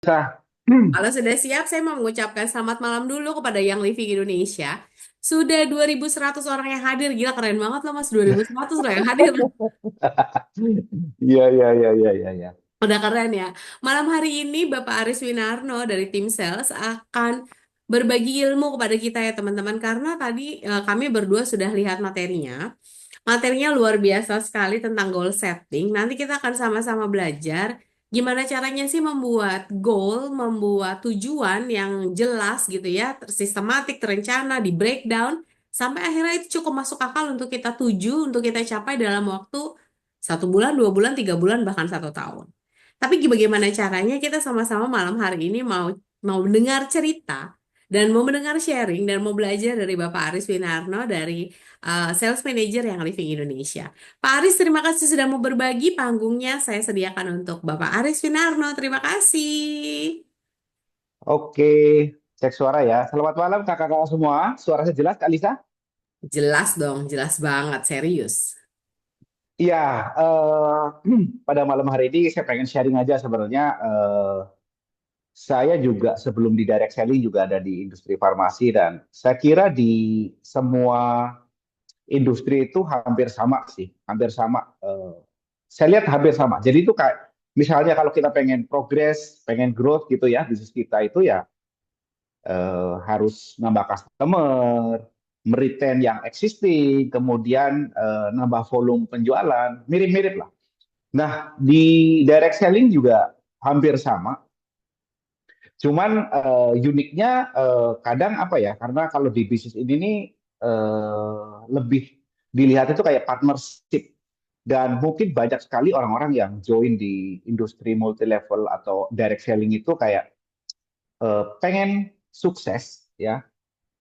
Sah. Kalau sudah siap, saya mau mengucapkan selamat malam dulu kepada yang living Indonesia. Sudah 2.100 orang yang hadir. Gila, keren banget loh Mas. 2.100 loh yang hadir. Iya, iya, iya, iya, iya, iya. Udah keren ya. Malam hari ini Bapak Aris Winarno dari tim sales akan berbagi ilmu kepada kita ya teman-teman. Karena tadi kami berdua sudah lihat materinya. Materinya luar biasa sekali tentang goal setting. Nanti kita akan sama-sama belajar gimana caranya sih membuat goal, membuat tujuan yang jelas gitu ya, sistematik, terencana, di breakdown, sampai akhirnya itu cukup masuk akal untuk kita tuju, untuk kita capai dalam waktu 1 bulan, 2 bulan, 3 bulan, bahkan 1 tahun. Tapi bagaimana caranya kita sama-sama malam hari ini mau mau mendengar cerita dan mau mendengar sharing dan mau belajar dari Bapak Aris Winarno dari Sales Manager yang Living Indonesia. Pak Aris, terima kasih sudah mau berbagi panggungnya. Saya sediakan untuk Bapak Aris Winarno. Terima kasih. Oke, cek suara ya. Selamat malam kakak-kakak semua. Suaranya jelas, Kak Lisa? Jelas dong, jelas banget, serius. Iya, pada malam hari ini saya pengen sharing aja sebenarnya. Saya juga sebelum di direct selling juga ada di industri farmasi dan saya kira di semua industri itu hampir sama sih, hampir sama. Saya lihat hampir sama. Jadi itu kayak misalnya kalau kita pengen progress, pengen growth gitu ya, bisnis kita itu ya harus nambah customer, meretain yang existing, kemudian nambah volume penjualan, mirip-mirip lah. Nah, di direct selling juga hampir sama. Cuman uniknya kadang apa ya? Karena kalau di bisnis ini nih lebih dilihat itu kayak partnership dan mungkin banyak sekali orang-orang yang join di industri multi level atau direct selling itu kayak pengen sukses ya,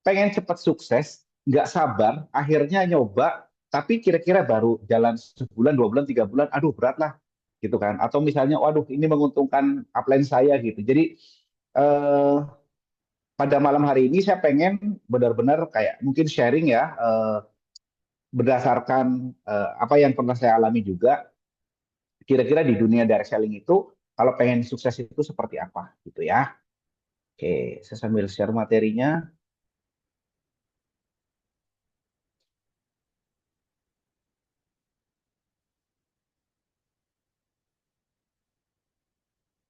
pengen cepat sukses, nggak sabar, akhirnya nyoba, tapi kira-kira baru jalan sebulan, 2 bulan, 3 bulan, aduh berat lah, gitu kan. Atau misalnya, waduh ini menguntungkan upline saya gitu. Jadi eh, pada malam hari ini saya pengen benar-benar kayak mungkin sharing ya, berdasarkan apa yang pernah saya alami juga, kira-kira di dunia direct selling itu, kalau pengen sukses itu seperti apa gitu ya. Oke, saya sambil share materinya.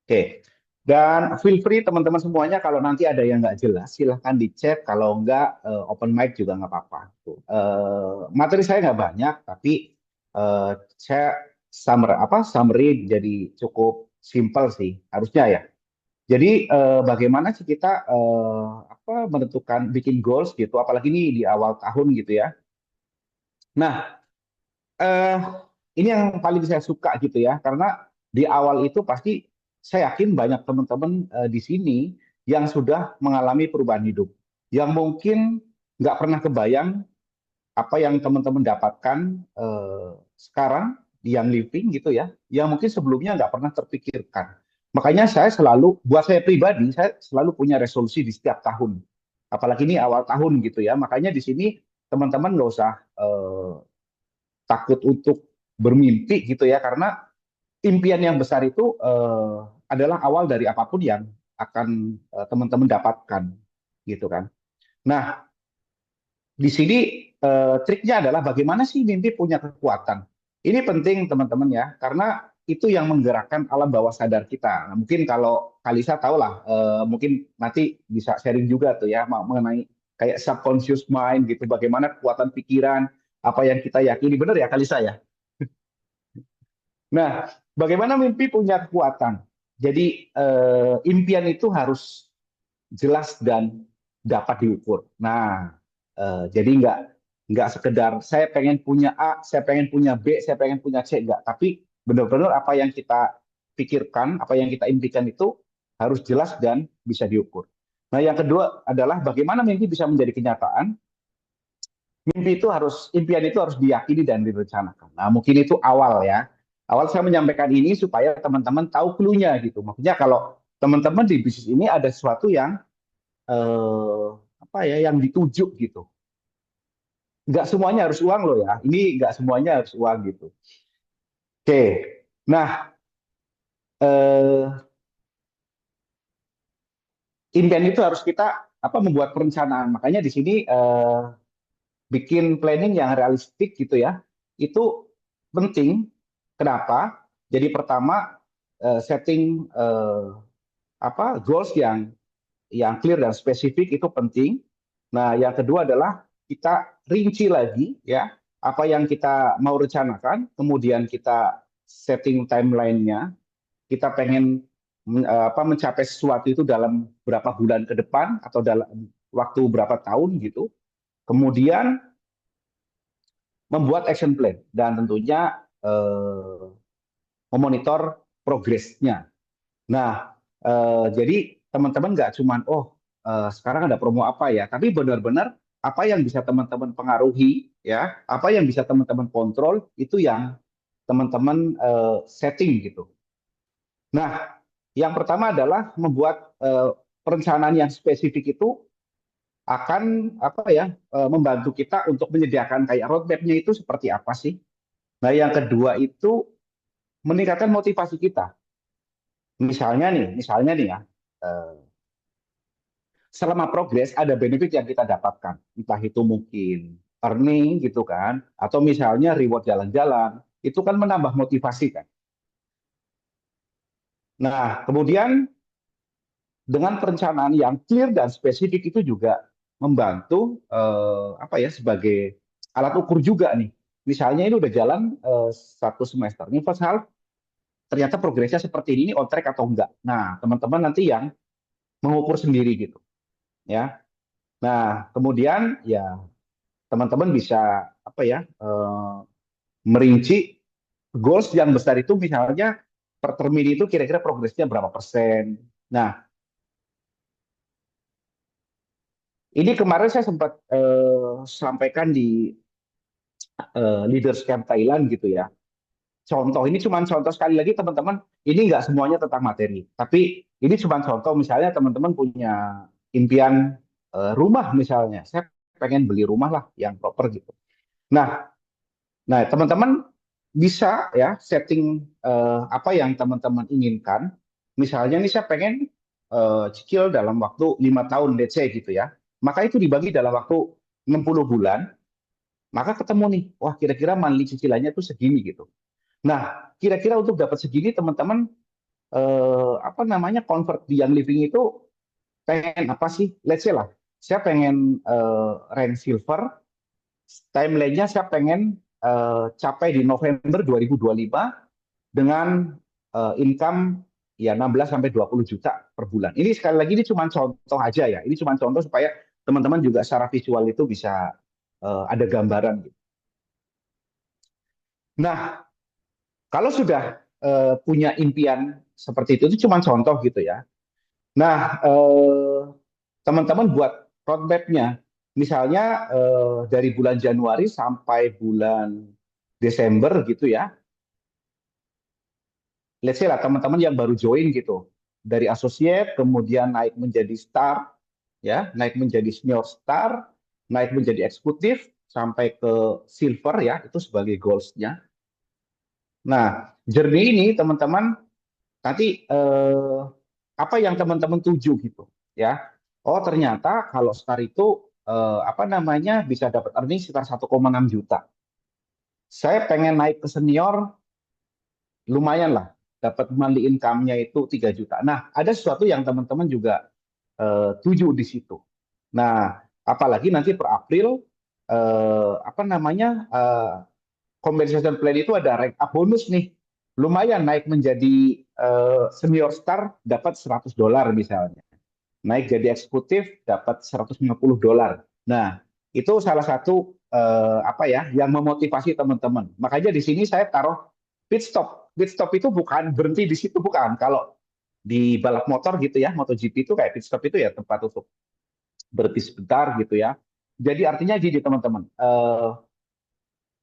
Oke, dan feel free teman-teman semuanya kalau nanti ada yang nggak jelas silahkan dicek. Kalau nggak open mic juga nggak apa-apa. Tuh. Materi saya nggak banyak, tapi saya summary jadi cukup simpel sih harusnya ya. Jadi bagaimana sih kita menentukan bikin goals gitu, apalagi ini di awal tahun gitu ya. Nah, eh, ini yang paling saya suka gitu ya, karena di awal itu pasti saya yakin banyak teman-teman di sini yang sudah mengalami perubahan hidup, yang mungkin nggak pernah kebayang apa yang teman-teman dapatkan sekarang yang living gitu ya, yang mungkin sebelumnya nggak pernah terpikirkan. Makanya saya selalu, buat saya pribadi, saya selalu punya resolusi di setiap tahun. Apalagi ini awal tahun gitu ya. Makanya di sini teman-teman nggak usah takut untuk bermimpi gitu ya, karena impian yang besar itu adalah awal dari apapun yang akan teman-teman dapatkan gitu kan. Nah, di sini triknya adalah bagaimana sih mimpi punya kekuatan. Ini penting teman-teman ya, karena itu yang menggerakkan alam bawah sadar kita. Nah, mungkin kalau Kalisa tahu lah, mungkin nanti bisa sharing juga tuh ya mengenai kayak subconscious mind gitu, bagaimana kekuatan pikiran, apa yang kita yakini. Benar ya Kalisa ya? Nah, bagaimana mimpi punya kekuatan? Jadi impian itu harus jelas dan dapat diukur. Nah, jadi nggak sekedar saya pengen punya A, saya pengen punya B, saya pengen punya C, enggak. Tapi benar-benar apa yang kita pikirkan, apa yang kita impikan itu harus jelas dan bisa diukur. Nah, yang kedua adalah bagaimana mimpi bisa menjadi kenyataan. Impian itu harus diyakini dan direncanakan. Nah, mungkin itu awal ya. Awal saya menyampaikan ini supaya teman-teman tahu clue-nya gitu. Maksudnya kalau teman-teman di bisnis ini ada sesuatu yang eh, yang dituju gitu. Nggak semuanya harus uang loh ya. Ini nggak semuanya harus uang gitu. Oke. Nah, eh, impian itu harus kita membuat perencanaan. Makanya di sini bikin planning yang realistik gitu ya, itu penting. Kenapa? Jadi pertama setting goals yang clear dan spesifik itu penting. Nah, yang kedua adalah kita rinci lagi ya apa yang kita mau rencanakan, kemudian kita setting timeline-nya. Kita pengen mencapai sesuatu itu dalam berapa bulan ke depan atau dalam waktu berapa tahun gitu. Kemudian membuat action plan dan tentunya memonitor progresnya. Nah, jadi teman-teman nggak cuman sekarang ada promo apa ya, tapi benar-benar apa yang bisa teman-teman pengaruhi ya, apa yang bisa teman-teman kontrol itu yang teman-teman setting gitu. Nah, yang pertama adalah membuat perencanaan yang spesifik itu akan membantu kita untuk menyediakan kayak roadmap-nya itu seperti apa sih. Nah, yang kedua itu meningkatkan motivasi kita. Misalnya nih ya, eh, selama progres ada benefit yang kita dapatkan. Entah itu mungkin earning gitu kan, atau misalnya reward jalan-jalan, itu kan menambah motivasi kan. Nah, kemudian dengan perencanaan yang clear dan spesifik itu juga membantu sebagai alat ukur juga nih. Misalnya ini udah jalan 1 semester, ini first half ternyata progresnya seperti ini on track atau enggak. Nah, teman-teman nanti yang mengukur sendiri gitu ya. Nah, kemudian ya teman-teman bisa merinci goals yang besar itu misalnya per term ini itu kira-kira progresnya berapa persen. Nah, ini kemarin saya sempat sampaikan di Leaders Camp Thailand gitu ya. Contoh, ini cuma contoh sekali lagi teman-teman, ini nggak semuanya tentang materi. Tapi ini cuma contoh, misalnya teman-teman punya impian rumah misalnya. Saya pengen beli rumah lah yang proper gitu. Nah, nah teman-teman bisa ya setting apa yang teman-teman inginkan. Misalnya nih saya pengen cicil dalam waktu 5 tahun, let's say gitu ya. Maka itu dibagi dalam waktu 60 bulan, maka ketemu nih, wah kira-kira monthly cicilannya tuh segini gitu. Nah, kira-kira untuk dapat segini teman-teman convert di Young Living itu pengen apa sih? Let's say lah, saya pengen rank silver, timeline-nya saya pengen capai di November 2025 dengan income ya 16 sampai 20 juta per bulan. Ini sekali lagi ini cuma contoh aja ya. Ini cuma contoh supaya teman-teman juga secara visual itu bisa ada gambaran gitu. Nah, kalau sudah punya impian seperti itu cuma contoh gitu ya. Nah, teman-teman buat roadmap-nya. Misalnya dari bulan Januari sampai bulan Desember gitu ya. Let's say lah teman-teman yang baru join gitu. Dari associate kemudian naik menjadi star, ya, naik menjadi senior star, naik menjadi eksekutif sampai ke silver ya, itu sebagai goals-nya. Nah, journey ini teman-teman nanti apa yang teman-teman tuju gitu ya. Oh ternyata kalau star itu bisa dapat earning sekitar 1,6 juta. Saya pengen naik ke senior, lumayan lah dapat monthly income-nya itu 3 juta. Nah, ada sesuatu yang teman-teman juga tuju di situ. Nah, apalagi nanti per April compensation plan itu ada rank up bonus nih. Lumayan naik menjadi senior star dapat $100 misalnya. Naik jadi eksekutif dapat $150. Nah, itu salah satu yang memotivasi teman-teman. Makanya di sini saya taruh pit stop. Pit stop itu bukan berhenti di situ, bukan. Kalau di balap motor gitu ya, MotoGP itu kayak pit stop itu ya tempat untuk berhenti sebentar gitu ya. Jadi artinya gini teman-teman,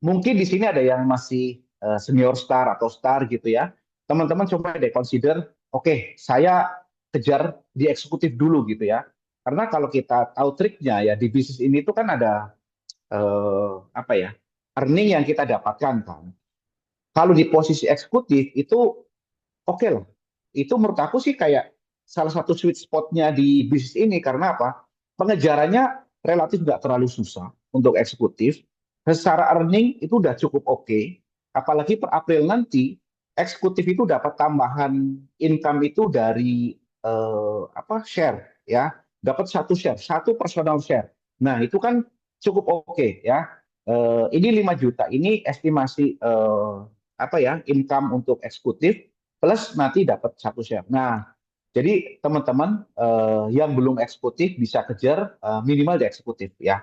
mungkin di sini ada yang masih senior star atau star gitu ya. Teman-teman coba deh consider, oke, saya kejar di eksekutif dulu gitu ya. Karena kalau kita tahu triknya ya di bisnis ini tuh kan ada eh, apa ya earning yang kita dapatkan kan. Kalau di posisi eksekutif itu oke lah. Itu menurut aku sih kayak salah satu sweet spotnya di bisnis ini karena apa? Pengejarannya relatif nggak terlalu susah untuk eksekutif. Secara earning itu udah cukup oke. Apalagi per April nanti eksekutif itu dapat tambahan income itu dari share ya, dapat satu share, satu personal share. Nah itu kan cukup oke ya. Ini 5 juta, ini estimasi income untuk eksekutif plus nanti dapat satu share. Nah, jadi teman-teman yang belum eksekutif bisa kejar minimal di eksekutif ya.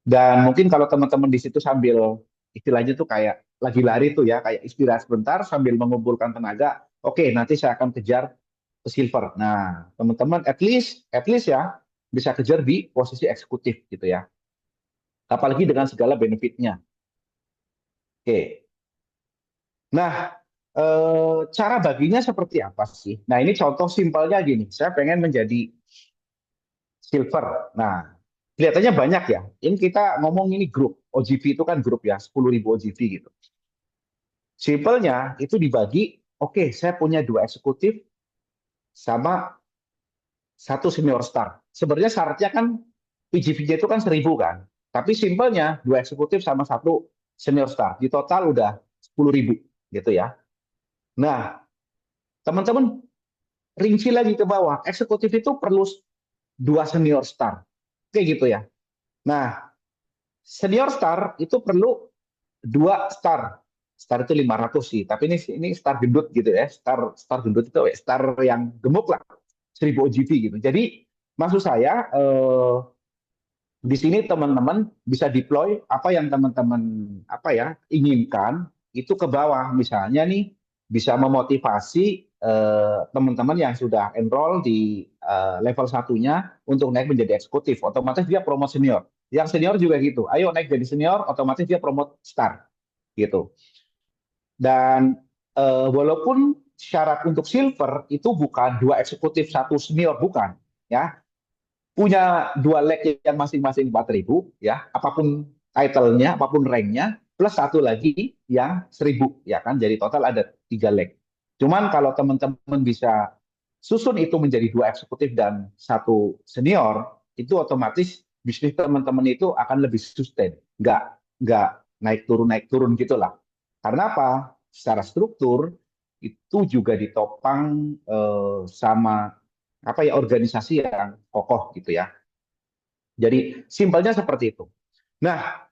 Dan mungkin kalau teman-teman di situ sambil istilahnya tuh kayak lagi lari tuh ya, kayak istirahat sebentar sambil mengumpulkan tenaga. Oke, nanti saya akan kejar ke silver. Nah, teman-teman at least ya bisa kejar di posisi eksekutif gitu ya. Apalagi dengan segala benefitnya. Oke. Nah, cara baginya seperti apa sih? Nah, ini contoh simpelnya gini. Saya pengen menjadi silver. Nah, kelihatannya banyak ya. Ini kita ngomong ini grup. OGV itu kan grup ya, 10.000 OGV gitu. Simpelnya itu dibagi, oke, saya punya 2 eksekutif sama satu senior star. Sebenarnya syaratnya kan PGV-nya itu kan 1.000 kan. Tapi simpelnya 2 eksekutif sama satu senior star. Di total udah 10.000 gitu ya. Nah, teman-teman rinci lagi ke bawah. Eksekutif itu perlu 2 senior star. Kayak gitu ya. Nah, senior star itu perlu 2 star. Star itu 500 sih, tapi ini star gendut gitu ya. Star gendut itu star yang gemuk lah, 1.000 OGV gitu. Jadi maksud saya di sini teman-teman bisa deploy apa yang teman-teman inginkan itu ke bawah. Misalnya nih bisa memotivasi teman-teman yang sudah enroll di level satunya untuk naik menjadi eksekutif. Otomatis dia promote senior. Yang senior juga gitu. Ayo naik jadi senior, otomatis dia promote star gitu. Dan walaupun syarat untuk silver itu bukan 2 eksekutif satu senior, bukan ya, punya 2 leg yang masing-masing 4.000 ya, apapun title-nya, apapun rank-nya, plus satu lagi yang 1.000 ya kan, jadi total ada 3 leg. Cuman kalau teman-teman bisa susun itu menjadi 2 eksekutif dan satu senior, itu otomatis bisnis teman-teman itu akan lebih sustain, nggak naik turun gitulah. Karena apa? Secara struktur itu juga ditopang sama organisasi yang kokoh gitu ya. Jadi simpelnya seperti itu. Nah,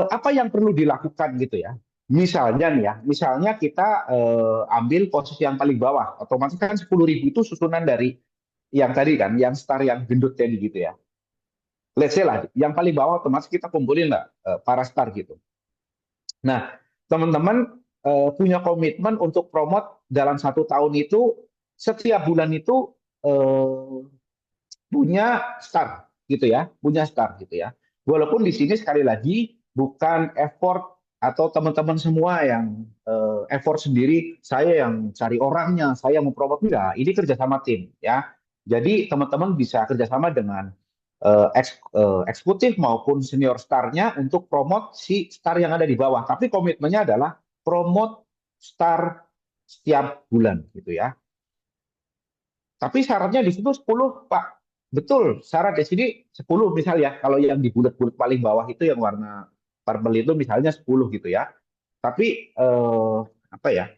apa yang perlu dilakukan gitu ya? Misalnya nih ya, misalnya kita ambil posisi yang paling bawah, otomatis kan 10.000 itu susunan dari yang tadi kan, yang star yang gendut tadi gitu ya. Let's say lah, yang paling bawah otomatis kita kumpulin lah para star gitu. Nah, teman-teman punya komitmen untuk promote dalam 1 tahun itu setiap bulan itu eh, punya star gitu ya, punya star gitu ya. Walaupun di sini sekali lagi bukan effort atau teman-teman semua yang effort sendiri, saya yang cari orangnya, saya mau promote enggak, ini kerjasama tim ya. Jadi teman-teman bisa kerjasama dengan eksekutif maupun senior starnya untuk promote si star yang ada di bawah. Tapi komitmennya adalah promote star setiap bulan gitu ya. Tapi syaratnya di situ 10, Pak. Betul, syarat di sini 10 misal ya. Kalau yang di bulat-bulat paling bawah itu yang warna purple itu misalnya 10 gitu ya. Tapi apa ya?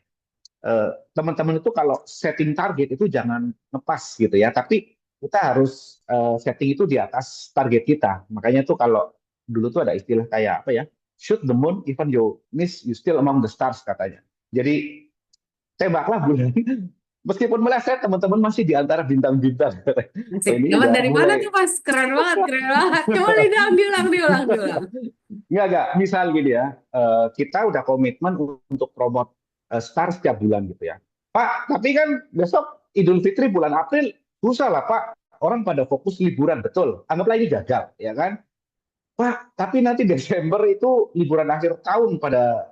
Teman-teman itu kalau setting target itu jangan ngepas gitu ya. Tapi kita harus setting itu di atas target kita. Makanya tuh kalau dulu tuh ada istilah kayak apa ya? Shoot the moon, even you miss, you still among the stars katanya. Jadi tembaklah bulan. Meskipun meleset, teman-teman masih di antara bintang-bintang. Asik. Ini Dapat udah dari mana tuh, mulai. Mas? Keren banget, keren banget. Coba diulang, diulang. Enggak. Misal gini ya, kita udah komitmen untuk promote star setiap bulan gitu ya. Pak, tapi kan besok Idul Fitri bulan April, susah lah Pak. Orang pada fokus liburan, betul. Anggaplah ini gagal, ya kan? Pak, tapi nanti Desember itu liburan akhir tahun pada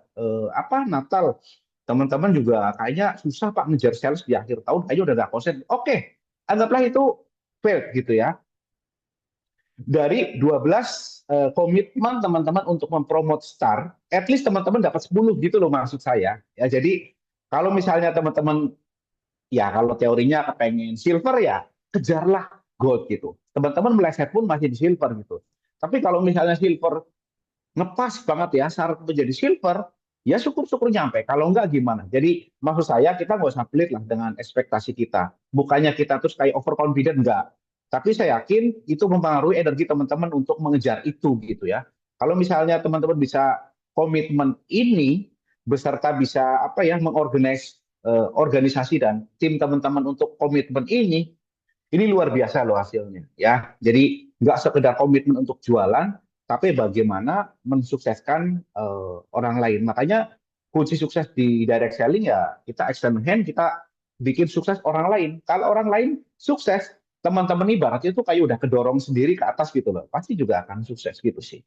Natal. Teman-teman juga kayaknya susah Pak ngejar sales di akhir tahun, kayaknya udah nggak konsen. Oke, anggaplah itu fail gitu ya. Dari 12 komitmen teman-teman untuk mempromot Star, at least teman-teman dapat 10 gitu loh maksud saya. Ya, jadi kalau misalnya teman-teman Ya kalau teorinya kepengen silver ya kejarlah gold gitu. Teman-teman meleset pun masih di silver gitu. Tapi kalau misalnya silver ngepas banget ya syarat menjadi silver, ya syukur-syukur nyampe. Kalau enggak gimana? Jadi maksud saya kita nggak usah pelit lah dengan ekspektasi kita. Bukannya kita terus kayak overconfident enggak. Tapi saya yakin itu mempengaruhi energi teman-teman untuk mengejar itu gitu ya. Kalau misalnya teman-teman bisa komitmen ini beserta bisa apa ya mengorganize organisasi dan tim teman-teman untuk komitmen ini luar biasa loh hasilnya ya. Jadi nggak sekedar komitmen untuk jualan, tapi bagaimana mensukseskan orang lain. Makanya kunci sukses di direct selling ya kita extend hand, kita bikin sukses orang lain. Kalau orang lain sukses, teman-teman ibaratnya itu kayak udah kedorong sendiri ke atas gitu loh. Pasti juga akan sukses gitu sih.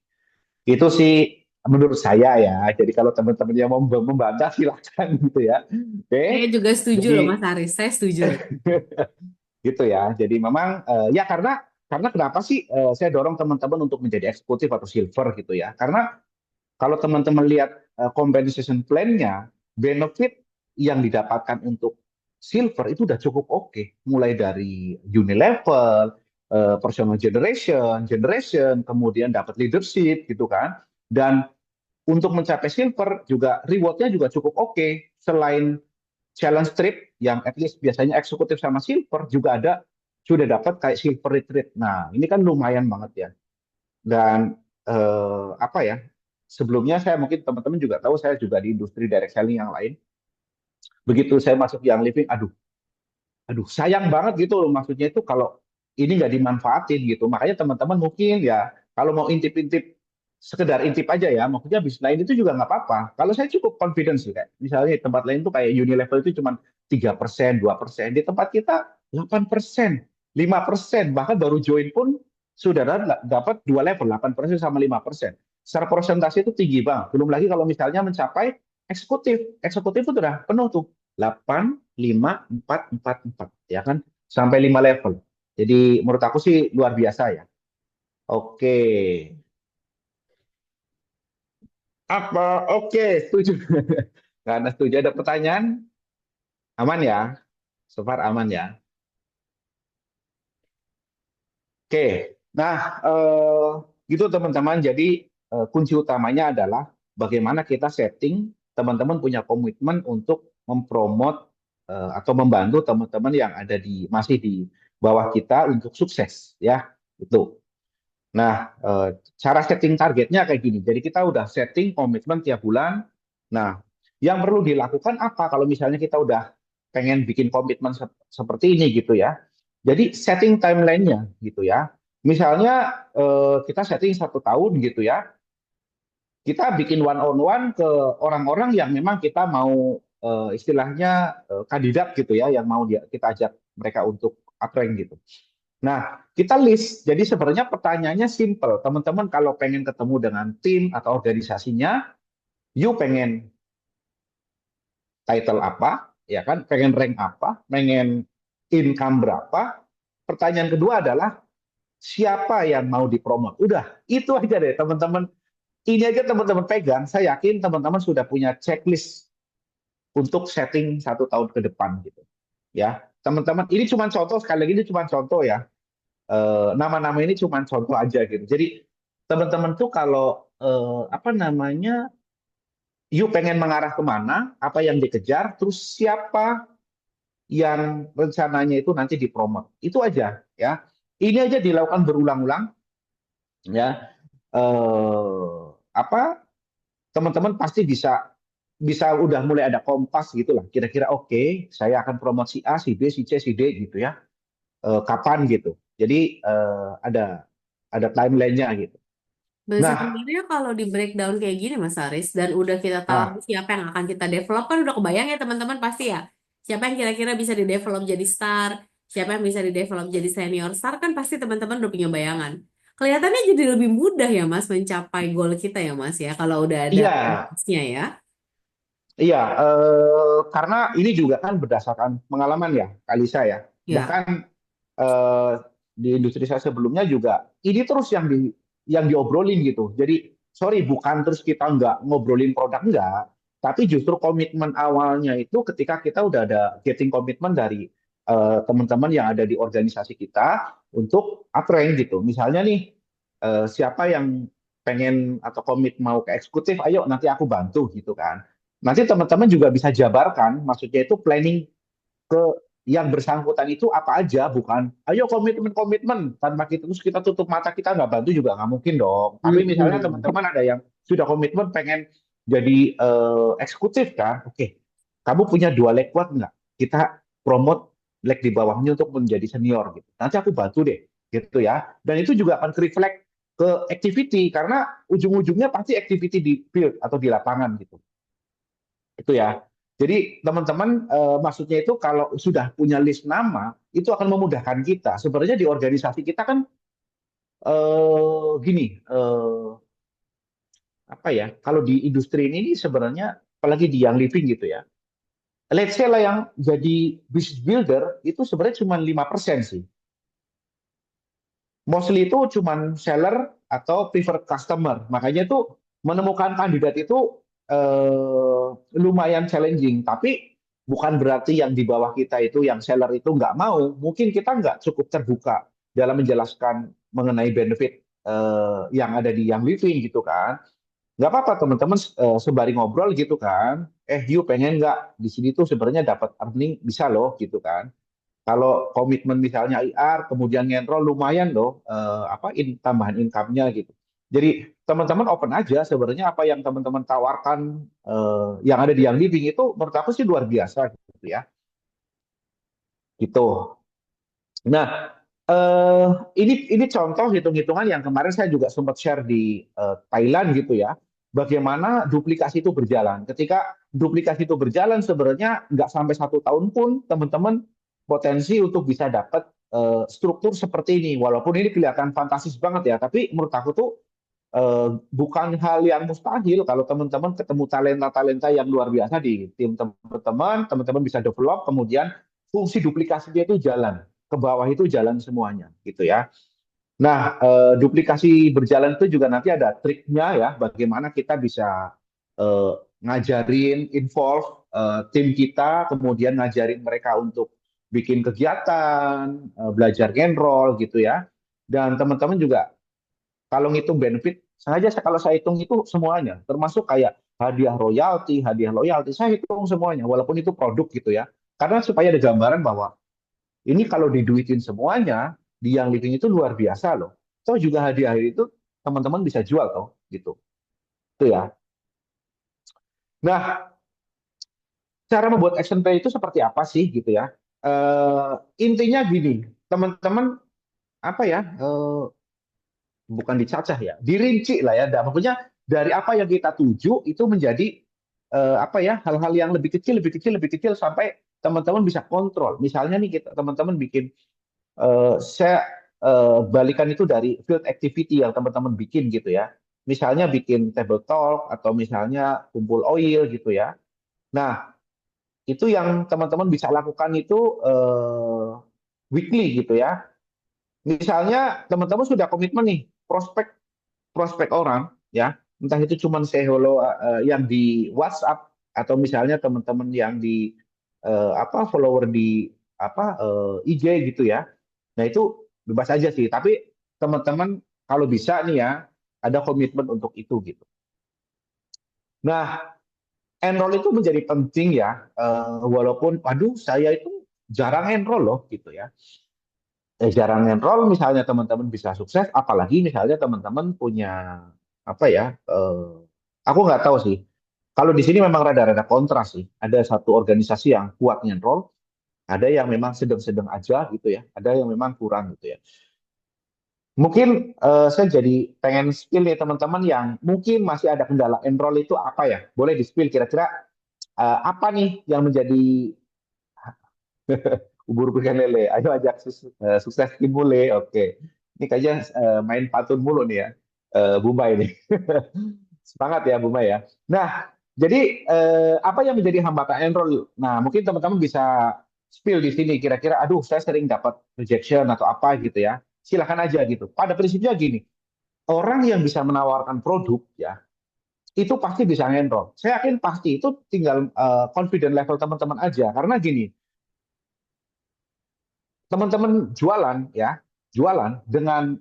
Itu sih menurut saya ya. Jadi kalau teman-teman yang mau membantah silakan gitu ya. Saya Oke. juga setuju Jadi loh Mas Aris, saya setuju. gitu ya. Jadi memang ya karena kenapa sih saya dorong teman-teman untuk menjadi eksekutif atau silver gitu ya. Karena kalau teman-teman lihat compensation plan-nya, benefit yang didapatkan untuk silver itu udah cukup oke. Mulai dari unit level, personal generation, kemudian dapat leadership gitu kan. Dan untuk mencapai silver juga rewardnya juga cukup oke. Selain challenge trip yang at least biasanya eksekutif sama silver juga ada sudah dapat kayak silver retreat. Nah, ini kan lumayan banget ya. Dan apa ya? Sebelumnya saya mungkin teman-teman juga tahu saya juga di industri direct selling yang lain. Begitu saya masuk yang living, aduh sayang banget gitu loh maksudnya itu kalau ini nggak dimanfaatin gitu. Makanya teman-teman mungkin ya kalau mau intip-intip sekedar intip aja ya, maksudnya bisnis lain itu juga nggak apa-apa. Kalau saya cukup confidence sih kayak misalnya di tempat lain tuh kayak Unilevel itu cuma 3%, 2%. Di tempat kita 8%, 5%, bahkan baru join pun sudah dapat dua level 8% sama 5%. Secara persentase itu tinggi banget. Belum lagi kalau misalnya mencapai eksekutif, eksekutif itu udah penuh tuh 8, 5, 4, 4, 4 ya kan sampai 5 level. Jadi menurut aku sih luar biasa ya. Oke. Apa? Oke, setuju. Karena setuju ada pertanyaan, aman ya? So far aman ya. Oke. Nah, gitu teman-teman. Jadi kunci utamanya adalah bagaimana kita setting teman-teman punya komitmen untuk mempromot atau membantu teman-teman yang ada di masih di bawah kita untuk sukses ya. Itu. Nah, cara setting targetnya kayak gini. Jadi kita udah setting komitmen tiap bulan. Nah, yang perlu dilakukan apa kalau misalnya kita udah pengen bikin komitmen seperti ini gitu ya. Jadi setting timeline-nya gitu ya. Misalnya kita setting 1 tahun gitu ya. Kita bikin one on one ke orang-orang yang memang kita mau istilahnya kandidat gitu ya, yang mau kita ajak mereka untuk uprank gitu. Nah, kita list. Jadi sebenarnya pertanyaannya simple. Teman-teman kalau pengen ketemu dengan tim atau organisasinya, you pengen title apa, ya kan? Pengen rank apa, pengen income berapa. Pertanyaan kedua adalah siapa yang mau dipromot. Udah, itu aja deh teman-teman. Ini aja teman-teman pegang, saya yakin teman-teman sudah punya checklist untuk setting 1 tahun ke depan gitu. Ya, teman-teman, ini cuma contoh sekali lagi ini cuma contoh ya. Nama-nama ini cuma contoh aja gitu. Jadi teman-teman tuh kalau apa namanya, you pengen mengarah kemana, apa yang dikejar, terus siapa yang rencananya itu nanti dipromot. Itu aja ya. Ini aja dilakukan berulang-ulang ya. Apa teman-teman pasti bisa bisa udah mulai ada kompas gitu lah. Kira-kira oke, saya akan promosi A, si B, si C, si D gitu ya. Kapan gitu. Jadi ada timelinenya gitu. Nah, Sebenarnya kalau di breakdown kayak gini Mas Aris dan udah kita tahu ah, siapa yang akan kita develop kan udah kebayang ya teman-teman pasti ya. Siapa yang kira-kira bisa di develop jadi star, siapa yang bisa di develop jadi senior star kan pasti teman-teman udah punya bayangan. Kelihatannya jadi lebih mudah ya Mas mencapai goal kita ya Mas ya kalau udah ada iya, prosesnya ya. iya, karena ini juga kan berdasarkan pengalaman ya, Kalisa ya. Ya. Bahkan eh, di industri saya sebelumnya juga ini terus yang diobrolin gitu. Jadi sorry bukan terus kita nggak ngobrolin produk enggak, Tapi justru komitmen awalnya itu ketika kita udah ada getting komitmen dari teman-teman yang ada di organisasi kita untuk uprank gitu. Misalnya nih, siapa yang pengen atau komit mau ke eksekutif, ayo nanti aku bantu gitu kan. Nanti teman-teman juga bisa jabarkan, maksudnya itu planning ke yang bersangkutan itu apa aja, bukan ayo komitmen-komitmen tanpa kita terus kita tutup mata kita nggak bantu juga nggak mungkin dong. Tapi misalnya Mm-mm. teman-teman ada yang sudah komitmen pengen jadi eksekutif kan, oke, kamu punya dua leg kuat nggak? Kita promote leg di bawahnya untuk menjadi senior gitu. Nanti aku bantu deh, gitu ya. Dan itu juga akan reflect ke activity karena ujung-ujungnya pasti activity di field atau di lapangan gitu. Itu ya. Jadi teman-teman maksudnya itu kalau sudah punya list nama itu akan memudahkan kita. Sebenarnya di organisasi kita kan gini apa ya? Kalau di industri ini sebenarnya apalagi di Young Living gitu ya. Let's say lah yang jadi business builder itu sebenarnya cuma 5% sih. Mostly itu cuma seller atau preferred customer. Makanya itu menemukan kandidat itu lumayan challenging. Tapi bukan berarti yang di bawah kita itu, yang seller itu nggak mau. Mungkin kita nggak cukup terbuka dalam menjelaskan mengenai benefit yang ada di Young Living gitu kan. Nggak apa-apa teman-teman sembari ngobrol gitu kan. You pengen nggak di sini tuh sebenarnya dapat earning bisa loh gitu kan. Kalau komitmen misalnya IR, kemudian ngenrol lumayan loh, tambahan income-nya gitu. Jadi teman-teman open aja sebenarnya apa yang teman-teman tawarkan yang ada di Young Living itu menurut aku sih luar biasa gitu ya. Gitu. Nah, eh, ini contoh hitung-hitungan yang kemarin saya juga sempat share di Thailand gitu ya. Bagaimana duplikasi itu berjalan. Ketika duplikasi itu berjalan, sebenarnya nggak sampai 1 tahun pun teman-teman potensi untuk bisa dapat struktur seperti ini. Walaupun ini kelihatan fantastis banget ya, tapi menurut aku tuh bukan hal yang mustahil kalau teman-teman ketemu talenta-talenta yang luar biasa di tim teman-teman, teman-teman bisa develop, kemudian fungsi duplikasinya itu jalan ke bawah itu jalan semuanya gitu ya. Nah, duplikasi berjalan itu juga nanti ada triknya ya, bagaimana kita bisa eh, ngajarin, involve tim kita, kemudian ngajarin mereka untuk bikin kegiatan, belajar enroll gitu ya. Dan teman-teman juga kalau ngitung benefit, sengaja kalau saya hitung itu semuanya, termasuk kayak hadiah loyalty, saya hitung semuanya, walaupun itu produk gitu ya. Karena supaya ada gambaran bahwa ini kalau diduitin semuanya, di yang living itu luar biasa loh. Toh juga hadiah itu teman-teman bisa jual toh, gitu. Itu ya. Nah, cara membuat action plan itu seperti apa sih gitu ya? Intinya gini, teman-teman apa ya? Bukan dicacah ya, dirinci lah ya. Maksudnya dari apa yang kita tuju itu menjadi apa ya hal-hal yang lebih kecil sampai teman-teman bisa kontrol. Misalnya nih kita teman-teman bikin saya balikan itu dari field activity yang teman-teman bikin gitu ya. Misalnya bikin table talk atau misalnya kumpul oil gitu ya. Nah, itu yang teman-teman bisa lakukan itu weekly gitu ya. Misalnya teman-teman sudah komitmen nih, prospek prospek orang ya, entah itu cuma say hello yang di WhatsApp atau misalnya teman-teman yang di follower di IG gitu ya. Nah, itu bebas aja sih, tapi teman-teman kalau bisa nih ya ada komitmen untuk itu gitu. Nah, enroll itu menjadi penting ya, walaupun waduh saya itu jarang enroll loh gitu ya. Jarang enroll misalnya teman-teman bisa sukses, apalagi misalnya teman-teman punya apa ya? Aku nggak tahu sih. Kalau di sini memang rada-rada kontra sih. Ada satu organisasi yang kuat enroll, ada yang memang sedang-sedang aja gitu ya, ada yang memang kurang gitu ya. Mungkin saya jadi pengen spill nih teman-teman yang mungkin masih ada kendala enroll itu apa ya? Boleh di spill kira-kira apa nih yang menjadi ubur ikan lele. Ayo ajak sukses tim bule. Oke. Ini kayaknya main pantun mulu nih ya. Bumba ini. Semangat ya Bumba ya. Nah, jadi apa yang menjadi hambatan enroll? Nah, mungkin teman-teman bisa spill di sini kira-kira aduh saya sering dapat rejection atau apa gitu ya. Silakan aja gitu. Pada prinsipnya gini, orang yang bisa menawarkan produk ya itu pasti bisa ngenrol. Saya yakin pasti itu tinggal confident level teman-teman aja. Karena gini, teman-teman jualan ya, jualan dengan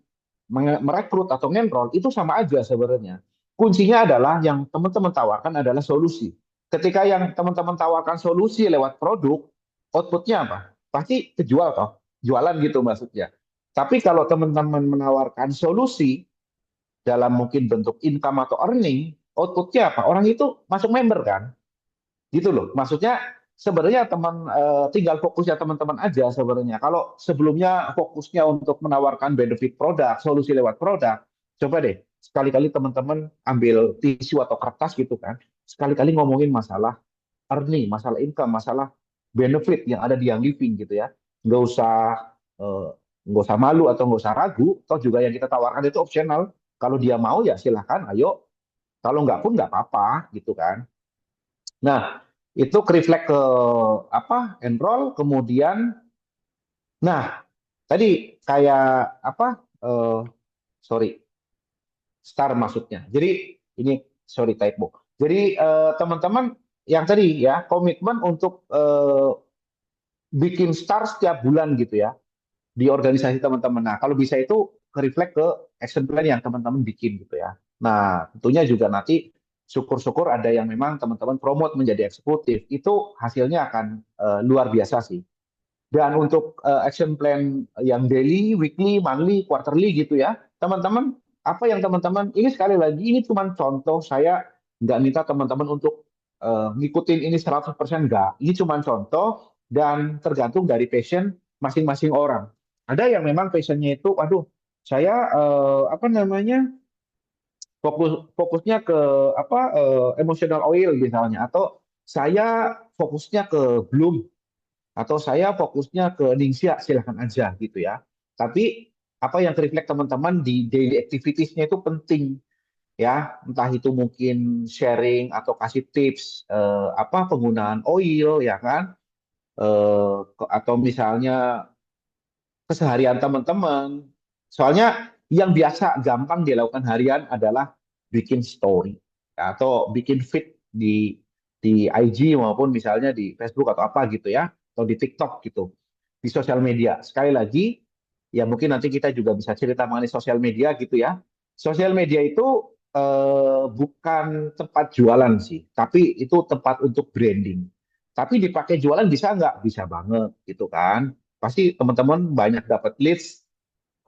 merekrut atau ngenrol itu sama aja sebenarnya. Kuncinya adalah yang teman-teman tawarkan adalah solusi. Ketika yang teman-teman tawarkan solusi lewat produk, outputnya apa? Pasti kejual toh, jualan gitu maksudnya. Tapi kalau teman-teman menawarkan solusi dalam mungkin bentuk income atau earning, outputnya apa? Orang itu masuk member kan? Gitu loh. Maksudnya sebenarnya tinggal fokusnya teman-teman aja sebenarnya. Kalau sebelumnya fokusnya untuk menawarkan benefit produk, solusi lewat produk, coba deh sekali-kali teman-teman ambil tisu atau kertas gitu kan. Sekali-kali ngomongin masalah earning, masalah income, masalah benefit yang ada di yang living gitu ya. Nggak usah eh, nggak usah malu atau nggak usah ragu. Toh juga yang kita tawarkan itu optional. Kalau dia mau ya silahkan, ayo. Kalau nggak pun nggak apa-apa gitu kan. Nah, itu reflect ke apa? Enroll, kemudian, nah tadi kayak apa? eh Sorry, star maksudnya. Jadi ini sorry typo. Jadi teman-teman yang tadi ya komitmen untuk bikin star setiap bulan gitu ya di organisasi teman-teman. Nah, kalau bisa itu reflect ke action plan yang teman-teman bikin gitu ya. Nah, tentunya juga nanti syukur-syukur ada yang memang teman-teman promote menjadi eksekutif. Itu hasilnya akan luar biasa sih. Dan untuk action plan yang daily, weekly, monthly, quarterly gitu ya, teman-teman, apa yang teman-teman, ini sekali lagi, ini cuma contoh, saya nggak minta teman-teman untuk ngikutin ini 100% nggak. Ini cuma contoh dan tergantung dari passion masing-masing orang. Ada yang memang passionnya itu, waduh, saya apa namanya, fokusnya ke apa emotional oil misalnya, atau saya fokusnya ke Bloom, atau saya fokusnya ke Ningxia, silahkan aja gitu ya. Tapi apa yang reflect teman-teman di daily activities-nya itu penting ya, entah itu mungkin sharing atau kasih tips apa penggunaan oil ya kan, atau misalnya keseharian teman-teman. Soalnya yang biasa gampang dilakukan harian adalah bikin story ya, atau bikin feed di IG maupun misalnya di Facebook atau apa gitu ya, atau di TikTok gitu, di sosial media. Sekali lagi, ya mungkin nanti kita juga bisa cerita mengenai sosial media gitu ya. Sosial media itu bukan tempat jualan sih, tapi itu tempat untuk branding. Tapi dipakai jualan bisa nggak? Bisa banget gitu kan. Pasti teman-teman banyak dapat leads,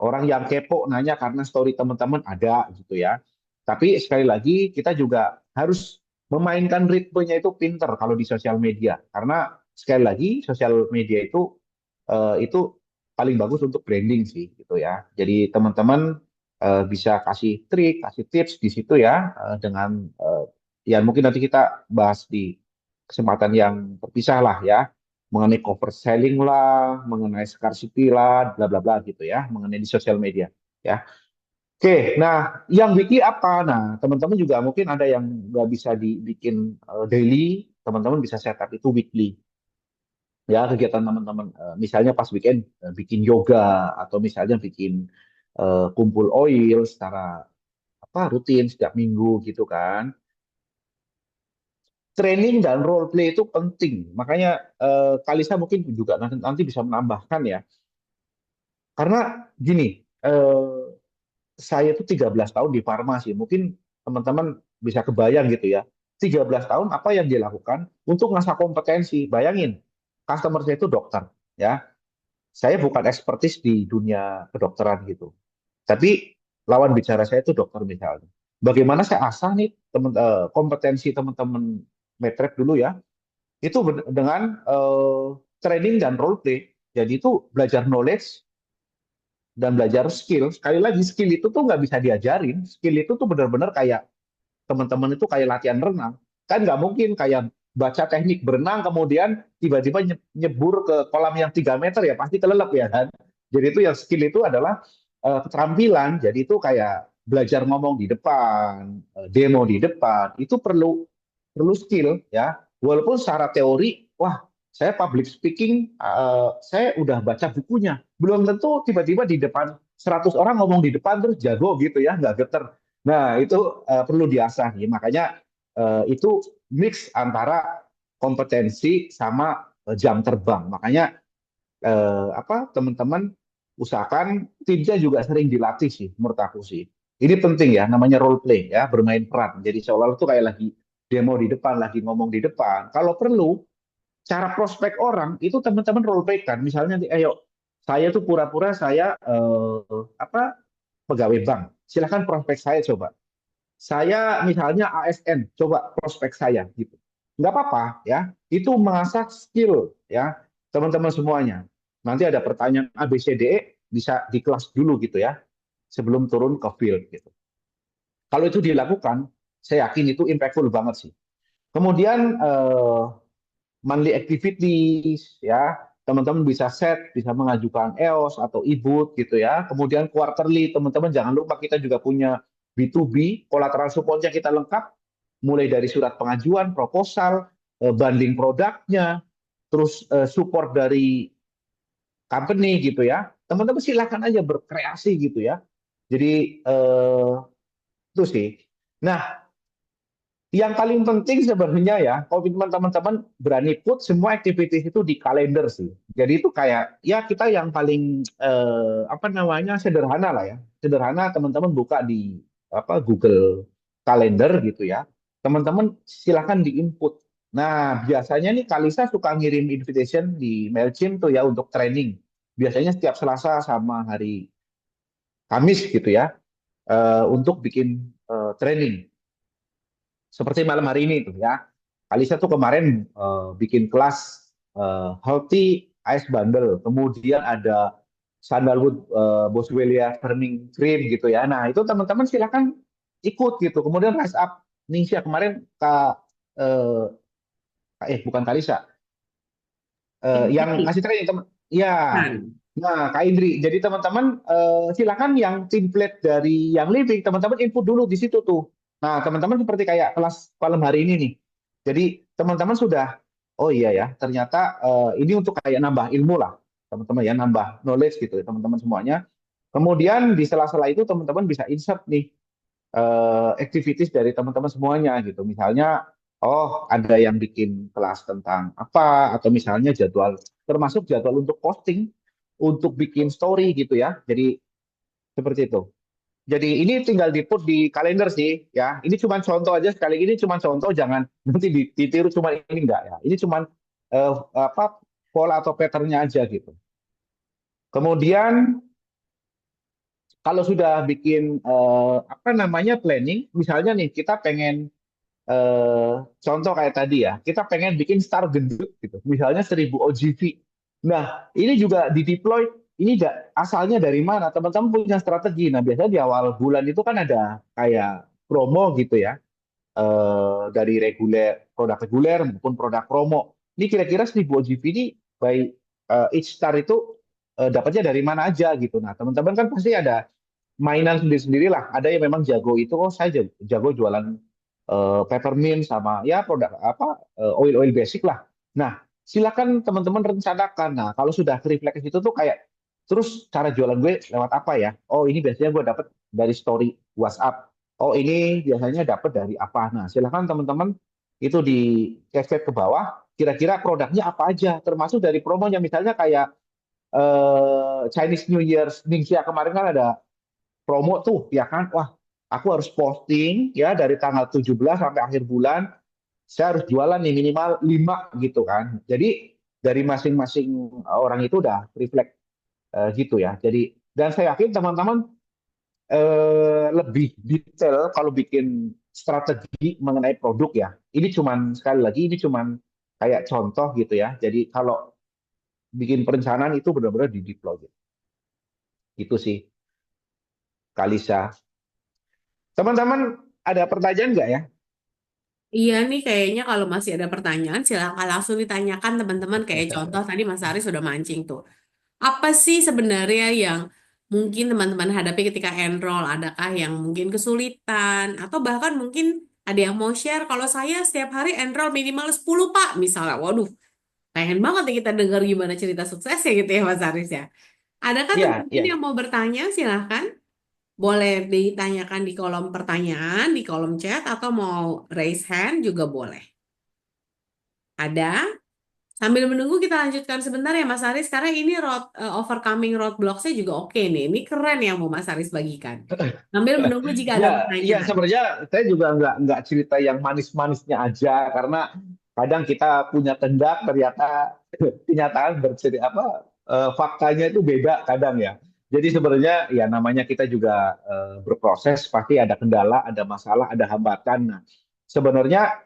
orang yang kepo nanya karena story teman-teman ada gitu ya. Tapi sekali lagi kita juga harus memainkan ritmenya itu pinter kalau di sosial media. Karena sekali lagi sosial media itu paling bagus untuk branding sih gitu ya. Jadi teman-teman bisa kasih trik, kasih tips di situ ya dengan ya mungkin nanti kita bahas di kesempatan yang terpisah lah ya, mengenai cover selling lah, mengenai scarcity lah, bla bla bla gitu ya, mengenai di sosial media ya. Oke, nah yang wiki apa? Nah, teman-teman juga mungkin ada yang nggak bisa dibikin daily, teman-teman bisa setup itu weekly. Ya, kegiatan teman-teman, misalnya pas weekend bikin yoga atau misalnya bikin kumpul oil secara apa rutin setiap minggu gitu kan. Training dan role play itu penting. Makanya Kalisa mungkin juga nanti bisa menambahkan ya. Karena gini, saya itu 13 tahun di farmasi. Mungkin teman-teman bisa kebayang gitu ya. 13 tahun apa yang dilakukan untuk ngasah kompetensi. Bayangin, customer saya itu dokter ya. Saya bukan ekspertis di dunia kedokteran gitu. Tapi lawan bicara saya itu dokter misalnya. Bagaimana saya asah nih kompetensi teman-teman metrek dulu ya, itu dengan training dan role play. Jadi itu belajar knowledge dan belajar skill. Sekali lagi skill itu tuh nggak bisa diajarin. Skill itu tuh benar-benar kayak teman-teman itu kayak latihan renang. Kan nggak mungkin kayak baca teknik berenang kemudian tiba-tiba nyebur ke kolam yang 3 meter ya pasti kelelep ya kan. Jadi itu yang skill itu adalah keterampilan. Jadi itu kayak belajar ngomong di depan, demo di depan, itu perlu perlu skill ya. Walaupun secara teori, wah saya public speaking, saya udah baca bukunya. Belum tentu tiba-tiba di depan 100 orang ngomong di depan terus jago gitu ya, nggak geter. Nah, itu perlu diasah nih. Makanya itu mix antara kompetensi sama jam terbang. Makanya apa teman-teman usahakan timnya juga sering dilatih sih menurut aku sih. Ini penting ya, namanya role play ya, bermain peran. Jadi seolah-olah tuh kayak lagi demo di depan, lagi ngomong di depan. Kalau perlu, cara prospek orang itu teman-teman role play kan. Misalnya, ayo saya tuh pura-pura saya apa pegawai bank. Silahkan prospek saya coba. Saya misalnya ASN, coba prospek saya gitu. Nggak apa-apa ya, itu mengasah skill ya teman-teman semuanya. Nanti ada pertanyaan A, B, C, D, E bisa di kelas dulu gitu ya, sebelum turun ke field gitu. Kalau itu dilakukan, saya yakin itu impactful banget sih. Kemudian monthly activities ya, teman-teman bisa set, bisa mengajukan EOS atau e-boot gitu ya. Kemudian quarterly, teman-teman jangan lupa kita juga punya B2B, collateral supportnya kita lengkap, mulai dari surat pengajuan, proposal, banding produknya, terus support dari company gitu ya. Teman-teman silakan aja berkreasi gitu ya. Jadi itu sih. Nah, yang paling penting sebenarnya ya, komitmen teman-teman berani put semua activities itu di kalender sih. Jadi itu kayak ya kita yang paling apa namanya sederhana lah ya. Sederhana teman-teman buka di apa Google Calendar gitu ya. Teman-teman silakan di-input. Nah, biasanya nih Kalisa suka ngirim invitation di Mailchimp tuh ya untuk training. Biasanya setiap Selasa sama hari Kamis gitu ya untuk bikin training seperti malam hari ini tuh ya. Alisa tuh kemarin bikin kelas healthy ice bundle, kemudian ada sandalwood boswellia turning cream gitu ya. Nah itu teman-teman silakan ikut gitu. Kemudian rise up Nisha kemarin kak bukan Kalisa yang Indri. ngasih training teman. Ya, Kan. nah Kak Indri. Jadi teman-teman silakan yang template dari yang living teman-teman input dulu di situ tuh. Nah teman-teman seperti kayak kelas malam hari ini nih. Jadi teman-teman sudah, oh iya ya, ternyata ini untuk kayak nambah ilmu lah, teman-teman ya, nambah knowledge gitu ya, teman-teman semuanya. Kemudian di sela-sela itu teman-teman bisa insert nih activities dari teman-teman semuanya gitu. Misalnya, oh ada yang bikin kelas tentang apa, atau misalnya jadwal, termasuk jadwal untuk posting, untuk bikin story gitu ya. Jadi seperti itu. Jadi ini tinggal di-put di kalender sih ya. Ini cuma contoh aja sekali ini cuma contoh jangan nanti ditiru cuma ini enggak ya. Ini cuma apa pola atau patternnya aja gitu. Kemudian kalau sudah bikin apa namanya planning, misalnya nih kita pengen contoh kayak tadi ya, kita pengen bikin star gendut gitu, misalnya 1000 OGV. Nah, ini juga di deploy, ini asalnya dari mana? Teman-teman punya strategi. Nah, biasanya di awal bulan itu kan ada kayak promo gitu ya, dari reguler, produk reguler maupun produk promo. Ini kira-kira 1000 OGV ini by each star itu dapatnya dari mana aja gitu. Nah, teman-teman kan pasti ada mainan sendiri-sendiri lah. Ada yang memang jago itu, oh saya jago jualan peppermint sama ya produk apa oil-oil basic lah. Nah, silakan teman-teman rencanakan. Nah, kalau sudah refleks itu tuh kayak terus cara jualan gue lewat apa ya? Oh, ini biasanya gue dapat dari story WhatsApp. Oh, ini biasanya dapat dari apa? Nah, silakan teman-teman itu di cascade ke bawah. Kira-kira produknya apa aja? Termasuk dari promonya misalnya kayak Chinese New Year Ningxia kemarin kan ada promo tuh ya kan wah aku harus posting ya dari tanggal 17 sampai akhir bulan saya harus jualan nih minimal 5 gitu kan jadi dari masing-masing orang itu udah reflect gitu ya jadi dan saya yakin teman-teman lebih detail kalau bikin strategi mengenai produk ya ini cuman sekali lagi ini cuman kayak contoh gitu ya jadi kalau bikin perencanaan itu benar-benar di deploy gitu sih Kalisa teman-teman ada pertanyaan nggak ya. Iya nih kayaknya kalau masih ada pertanyaan silakan langsung ditanyakan teman-teman kayak contoh tadi Mas Aris sudah mancing tuh. Apa sih sebenarnya yang mungkin teman-teman hadapi ketika enroll? Adakah yang mungkin kesulitan atau bahkan mungkin ada yang mau share kalau saya setiap hari enroll minimal 10 Pak misalnya. Waduh, pengen banget nih kita dengar gimana cerita suksesnya gitu ya Mas Aris ya. Adakah Iya, teman-teman iya. yang mau bertanya silahkan. Boleh ditanyakan di kolom pertanyaan, di kolom chat, atau mau raise hand juga boleh. Ada? Sambil menunggu kita lanjutkan sebentar ya Mas Aris, karena ini overcoming roadblocks-nya juga oke nih. Ini keren yang mau Mas Aris bagikan. Sambil menunggu jika ada Ya pertanyaan. sebenarnya saya juga nggak cerita yang manis-manisnya aja karena kadang kita punya kehendak ternyata kenyataan bercerita apa faktanya itu beda kadang ya. Jadi sebenarnya ya namanya kita juga berproses pasti ada kendala, ada masalah, ada hambatan. Nah, sebenarnya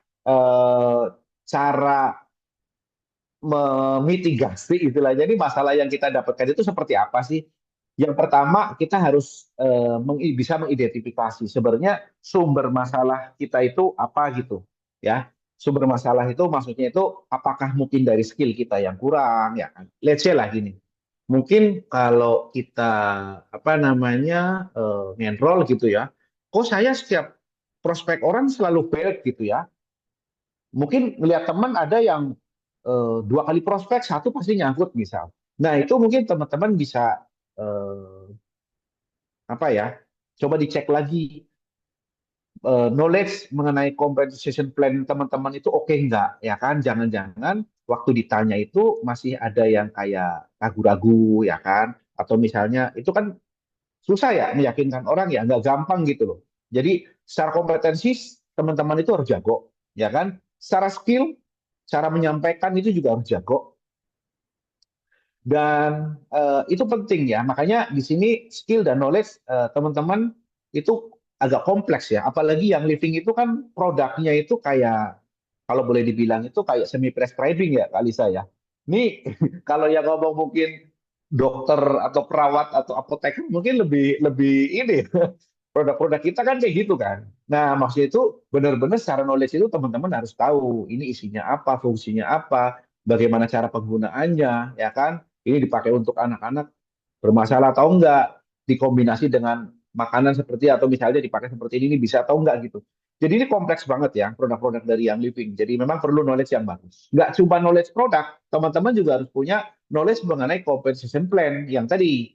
cara memitigasi istilahnya ini masalah yang kita dapatkan itu seperti apa sih? Yang pertama kita harus bisa mengidentifikasi sebenarnya sumber masalah kita itu apa gitu ya. Sumber masalah itu maksudnya itu apakah mungkin dari skill kita yang kurang ya kan. Let's say lah gini. Mungkin kalau kita apa namanya ngenrol gitu ya. Kok saya setiap prospek orang selalu failed gitu ya. Mungkin melihat teman ada yang dua kali prospek, satu pasti nyangkut misal. Nah itu mungkin teman-teman bisa eh, apa ya, coba dicek lagi knowledge mengenai compensation plan teman-teman itu oke nggak, ya kan? Jangan-jangan waktu ditanya itu masih ada yang kayak ragu-ragu, ya kan? Atau misalnya itu kan susah ya meyakinkan orang ya, nggak gampang gitu loh. Jadi secara kompetensi teman-teman itu harus jago, ya kan? Secara skill, cara menyampaikan itu juga harus jago. Dan itu penting ya. Makanya di sini skill dan knowledge teman-teman itu agak kompleks ya. Apalagi yang living itu kan produknya itu kayak kalau boleh dibilang itu kayak semi prescribing ya kali saya. Ini kalau yang ngomong mungkin dokter atau perawat atau apoteker mungkin lebih lebih ini produk-produk kita kan kayak gitu kan. Nah, maksudnya itu benar-benar secara knowledge itu teman-teman harus tahu ini isinya apa, fungsinya apa, bagaimana cara penggunaannya, ya kan? Ini dipakai untuk anak-anak bermasalah atau enggak, dikombinasi dengan makanan seperti atau misalnya dipakai seperti ini bisa atau enggak gitu. Jadi ini kompleks banget ya produk-produk dari Young Living. Jadi memang perlu knowledge yang bagus. Enggak cuma knowledge produk, teman-teman juga harus punya knowledge mengenai compensation plan yang tadi.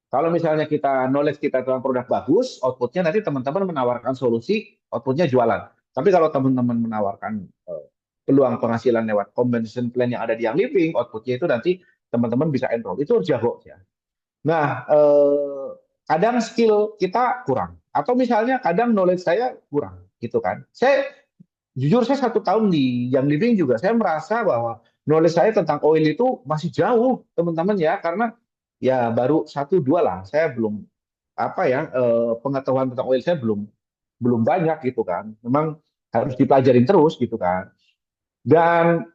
Kalau misalnya kita knowledge kita tentang produk bagus, outputnya nanti teman-teman menawarkan solusi, outputnya jualan. Tapi kalau teman-teman menawarkan peluang penghasilan lewat compensation plan yang ada di Young Living, outputnya itu nanti teman-teman bisa enroll. Itu harus jago ya. Nah, kadang skill kita kurang. Atau misalnya kadang knowledge saya kurang gitu kan. Jujur saya 1 tahun di Young Living juga saya merasa bahwa knowledge saya tentang oil itu masih jauh teman-teman ya karena ya baru 1 2 lah saya belum apa ya pengetahuan tentang oil saya belum belum banyak gitu kan memang harus dipelajarin terus gitu kan dan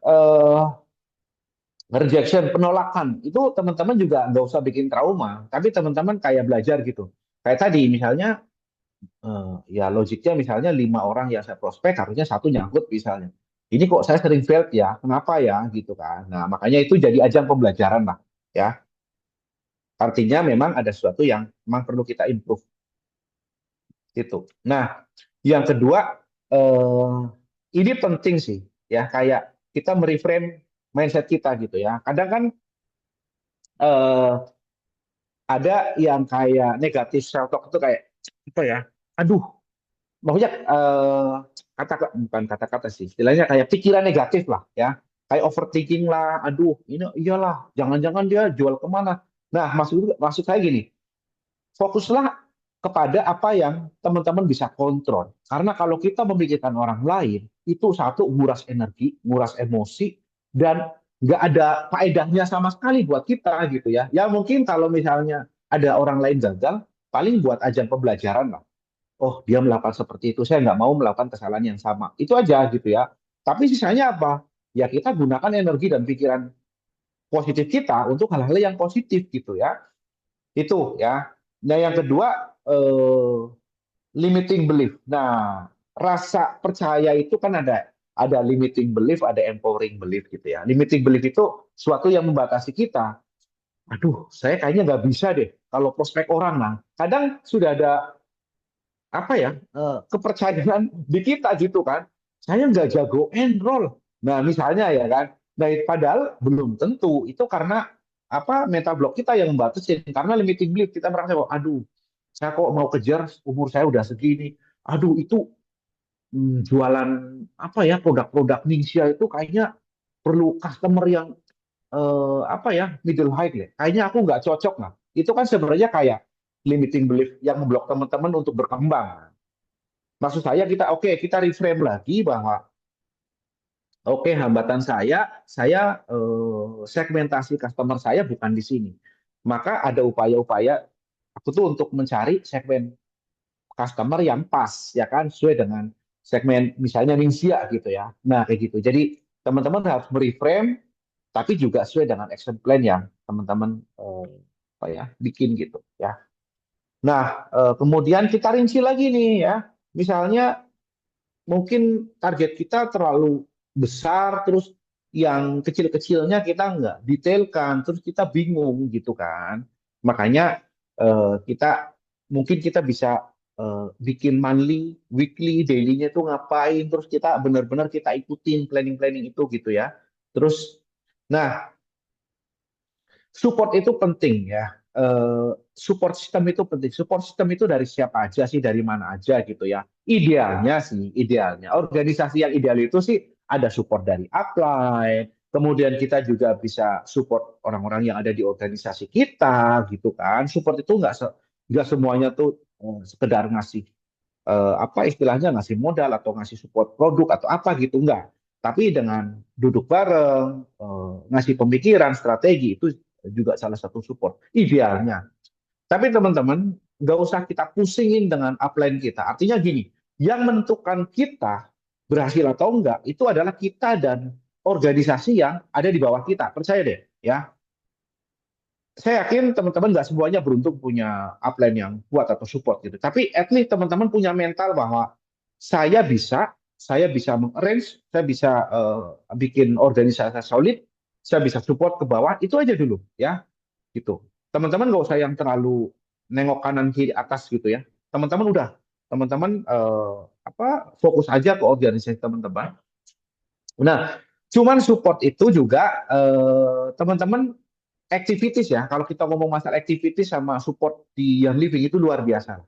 rejection penolakan itu teman-teman juga nggak usah bikin trauma tapi teman-teman kayak belajar gitu kayak tadi misalnya ya logiknya misalnya 5 orang yang saya prospek harusnya satu nyangkut misalnya. Ini kok saya sering failed ya, kenapa ya gitu kan. Nah makanya itu jadi ajang pembelajaran lah ya. Artinya memang ada sesuatu yang memang perlu kita improve gitu. Nah yang kedua ini penting sih ya kayak kita mereframe mindset kita gitu ya. Kadang kan eh, ada yang kayak negatif self talk itu kayak apa ya? Aduh maksudnya kata bukan kata-kata sih istilahnya kayak pikiran negatif lah ya kayak overthinking lah aduh ini iyalah jangan-jangan dia jual kemana nah maksud maksud saya gini fokuslah kepada apa yang teman-teman bisa kontrol karena kalau kita memikirkan orang lain itu satu nguras energi nguras emosi dan nggak ada faedahnya sama sekali buat kita gitu ya ya mungkin kalau misalnya ada orang lain gagal paling buat ajang pembelajaran lah oh dia melakukan seperti itu, saya nggak mau melakukan kesalahan yang sama. Itu aja gitu ya. Tapi sisanya apa? Ya kita gunakan energi dan pikiran positif kita untuk hal-hal yang positif gitu ya. Itu ya. Nah yang kedua, limiting belief. Nah rasa percaya itu kan ada limiting belief, ada empowering belief gitu ya. Limiting belief itu suatu yang membatasi kita. Aduh, saya kayaknya nggak bisa deh kalau prospek orang. Nah, kadang sudah ada apa ya kepercayaan di kita gitu kan saya nggak jago enroll nah misalnya ya kan nah padahal belum tentu itu karena apa meta block kita yang membatasi karena limiting belief kita merasa bahwa aduh Saya kok mau kejar umur saya udah segini. Aduh, itu jualan apa ya, produk-produk Ningxia itu kayaknya perlu customer yang apa ya, middle height ya. Kayaknya aku nggak cocok lah. Itu kan sebenarnya kayak limiting belief yang memblok teman-teman untuk berkembang. Maksud saya kita oke, kita reframe lagi bahwa oke, hambatan saya segmentasi customer saya bukan di sini. Maka ada upaya-upaya aku tuh untuk mencari segmen customer yang pas, ya kan, sesuai dengan segmen misalnya Ningxia gitu ya. Nah, kayak gitu. Jadi teman-teman harus mereframe, tapi juga sesuai dengan action plan yang teman-teman apa ya, bikin gitu ya. Nah, kemudian kita rinci lagi nih ya. Misalnya mungkin target kita terlalu besar, terus yang kecil-kecilnya kita nggak detailkan, terus kita bingung gitu kan. Makanya kita mungkin kita bisa bikin monthly, weekly, daily-nya tuh ngapain, terus kita benar-benar kita ikutin planning-planning itu gitu ya. Terus, nah, support itu penting ya. Support system itu penting. Support system itu dari siapa aja sih, dari mana aja gitu ya. Idealnya sih, idealnya. Organisasi yang ideal itu sih ada support dari upline, kemudian kita juga bisa support orang-orang yang ada di organisasi kita gitu kan. Support itu nggak semuanya tuh sekedar ngasih apa istilahnya, ngasih modal atau ngasih support produk atau apa gitu, enggak. Tapi dengan duduk bareng, ngasih pemikiran, strategi itu juga salah satu support idealnya. Tapi teman-teman nggak usah kita pusingin dengan upline kita. Artinya gini, yang menentukan kita berhasil atau enggak itu adalah kita dan organisasi yang ada di bawah kita. Percaya deh, ya. Saya yakin teman-teman nggak semuanya beruntung punya upline yang kuat atau support gitu. Tapi at least teman-teman punya mental bahwa saya bisa mengarrange, saya bisa bikin organisasi solid, saya bisa support ke bawah, itu aja dulu ya, gitu. Teman-teman nggak usah yang terlalu nengok kanan kiri atas gitu ya. Teman-teman apa, fokus aja ke organisasi teman-teman. Nah, cuman support itu juga teman-teman activities ya. Kalau kita ngomong masalah activities sama support di Young Living itu luar biasa.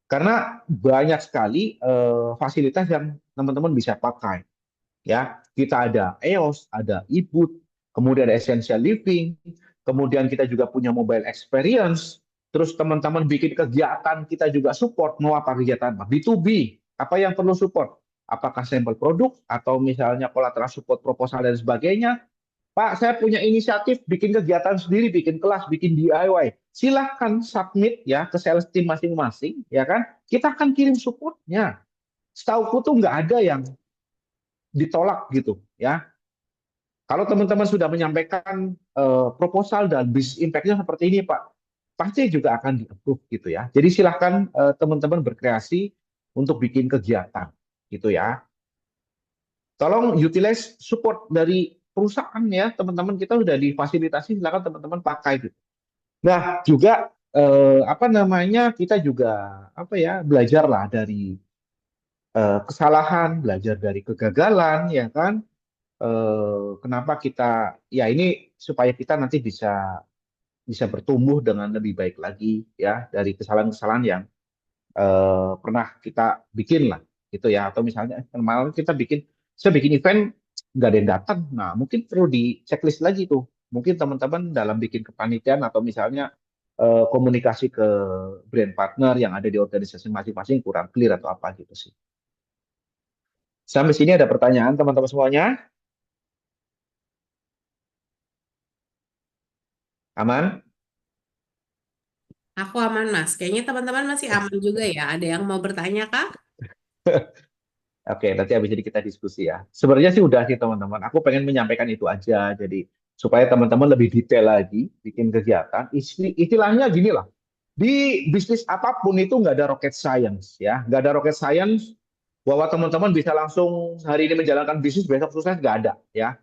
Karena banyak sekali fasilitas yang teman-teman bisa pakai. Ya, kita ada EOS, ada eBoot, kemudian ada Essential Living, kemudian kita juga punya mobile experience. Terus teman-teman bikin kegiatan, kita juga support. Mau apa kegiatan? B2B, apa yang perlu support? Apakah sampel produk atau misalnya collateral support proposal dan sebagainya? Pak, saya punya inisiatif bikin kegiatan sendiri, bikin kelas, bikin DIY. Silahkan submit ya ke sales team masing-masing, ya kan? Kita akan kirim supportnya. Setauku tuh nggak ada yang ditolak gitu, ya. Kalau teman-teman sudah menyampaikan proposal dan business impact-nya seperti ini, Pak, pasti juga akan di-approve gitu ya. Jadi silahkan teman-teman berkreasi untuk bikin kegiatan, gitu ya. Tolong utilize support dari perusahaan ya, teman-teman, kita sudah difasilitasi, silakan teman-teman pakai gitu. Nah, juga apa namanya, kita juga apa ya, belajarlah dari kesalahan, belajar dari kegagalan, ya kan? Kenapa kita, ya ini supaya kita nanti bisa bisa bertumbuh dengan lebih baik lagi ya dari kesalahan-kesalahan yang pernah kita bikin lah gitu ya. Atau misalnya kemarin kita bikin, saya bikin event nggak ada yang datang, nah mungkin perlu di checklist lagi tuh, mungkin teman-teman dalam bikin kepanitiaan atau misalnya komunikasi ke brand partner yang ada di organisasi masing-masing kurang clear atau apa gitu sih. Sampai sini ada pertanyaan teman-teman semuanya? Aman? Aku aman, Mas. Kayaknya teman-teman masih aman juga ya. Ada yang mau bertanya, Kak? Oke, nanti habis ini kita diskusi ya. Sebenarnya sih udah sih teman-teman. Aku pengen menyampaikan itu aja. Jadi supaya teman-teman lebih detail lagi bikin kegiatan. Istilahnya gini lah. Di bisnis apapun itu nggak ada rocket science ya. Nggak ada rocket science bahwa teman-teman bisa langsung hari ini menjalankan bisnis, besok sukses, nggak ada ya.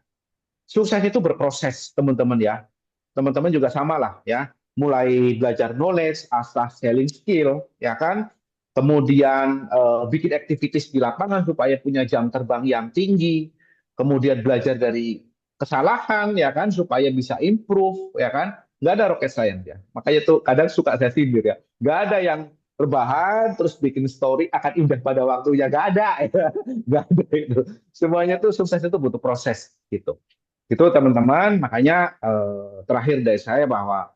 Sukses itu berproses teman-teman ya. Teman-teman juga sama lah ya. Mulai belajar knowledge, asah selling skill, ya kan. Kemudian bikin activities di lapangan supaya punya jam terbang yang tinggi. Kemudian belajar dari kesalahan, ya kan, supaya bisa improve, ya kan. Nggak ada rocket science ya. Makanya tuh kadang suka saya sindir ya. Nggak ada yang rebahan terus bikin story akan indah pada waktunya, nggak ada ya. Nggak ada itu. Semuanya tuh sukses itu butuh proses gitu. Itu teman-teman, makanya terakhir dari saya bahwa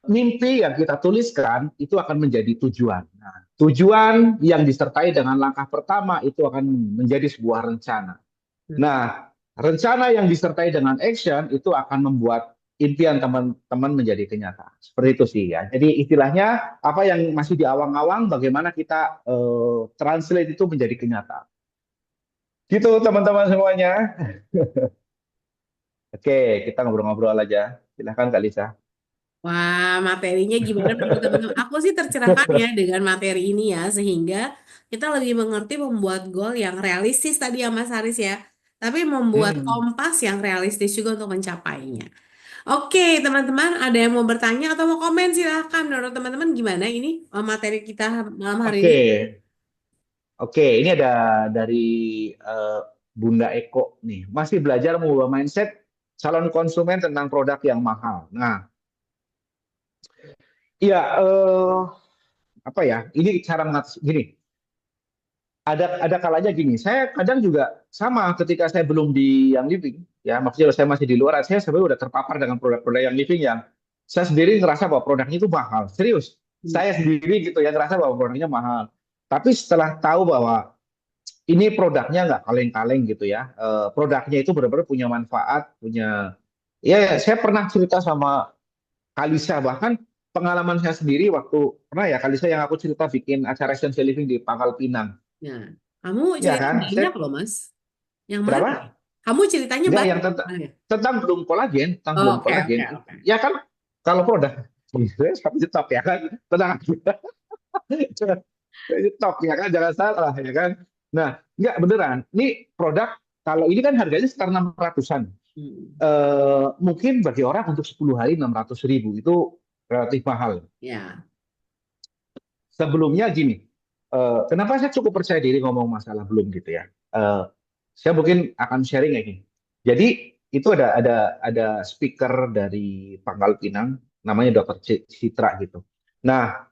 mimpi yang kita tuliskan itu akan menjadi tujuan. Nah, tujuan yang disertai dengan langkah pertama itu akan menjadi sebuah rencana. Hmm. Nah, rencana yang disertai dengan action itu akan membuat impian teman-teman menjadi kenyataan. Seperti itu sih ya. Jadi istilahnya apa yang masih di awang-awang, bagaimana kita translate itu menjadi kenyataan. Gitu teman-teman semuanya. Oke, kita ngobrol-ngobrol aja. Silahkan Kak Lisa. Wah, materinya gimana menurut teman-teman? Aku sih tercerahkan ya dengan materi ini ya, sehingga kita lebih mengerti membuat goal yang realistis tadi ya Mas Haris ya, tapi membuat Hmm. kompas yang realistis juga untuk mencapainya. Oke, teman-teman, ada yang mau bertanya atau mau komen silahkan. Menurut teman-teman gimana ini materi kita malam hari ini? Oke, oke. Ini ada dari eh, Bunda Eko nih. Masih belajar mengubah mindset calon konsumen tentang produk yang mahal. Nah, iya, apa ya? Ini cara mengatasi gini. Ada kalanya gini. Saya kadang juga sama ketika saya belum di yang living, ya maksudnya saya masih di luar. Saya sebenarnya udah terpapar dengan produk-produk yang living yang saya sendiri ngerasa bahwa produknya itu mahal. Serius, Hmm. saya sendiri gitu ya ngerasa bahwa produknya mahal. Tapi setelah tahu bahwa ini produknya nggak kaleng-kaleng gitu ya, produknya itu benar-benar punya manfaat, punya. Ya, saya pernah cerita sama Kalisa, bahkan pengalaman saya sendiri waktu pernah ya Kalisa yang aku cerita bikin acara Essential Living di Pangkal Pinang. Ya, kamu Ya cerita kan, banyak saya loh, Mas. Yang mana? kenapa? Kamu ceritanya Enggak, yang banyak. tentang Ah, ya. tentang belum kolagen, tentang belum Oke, kolagen. oke, oke. Ya kan, kalau produk sampai stop ya kan, tenang aja. Stop ya kan, jangan salah ya kan. Nah, enggak beneran. Ini produk kalau ini kan harganya sekitar 600-an. Hmm. Mungkin bagi orang untuk 10 hari 600.000 itu relatif mahal. Ya. Sebelumnya gini, kenapa saya cukup percaya diri ngomong masalah belum gitu ya? Saya mungkin akan sharing kayak gini. Jadi itu ada speaker dari Pangkal Pinang, namanya Dr. Citra gitu. Nah,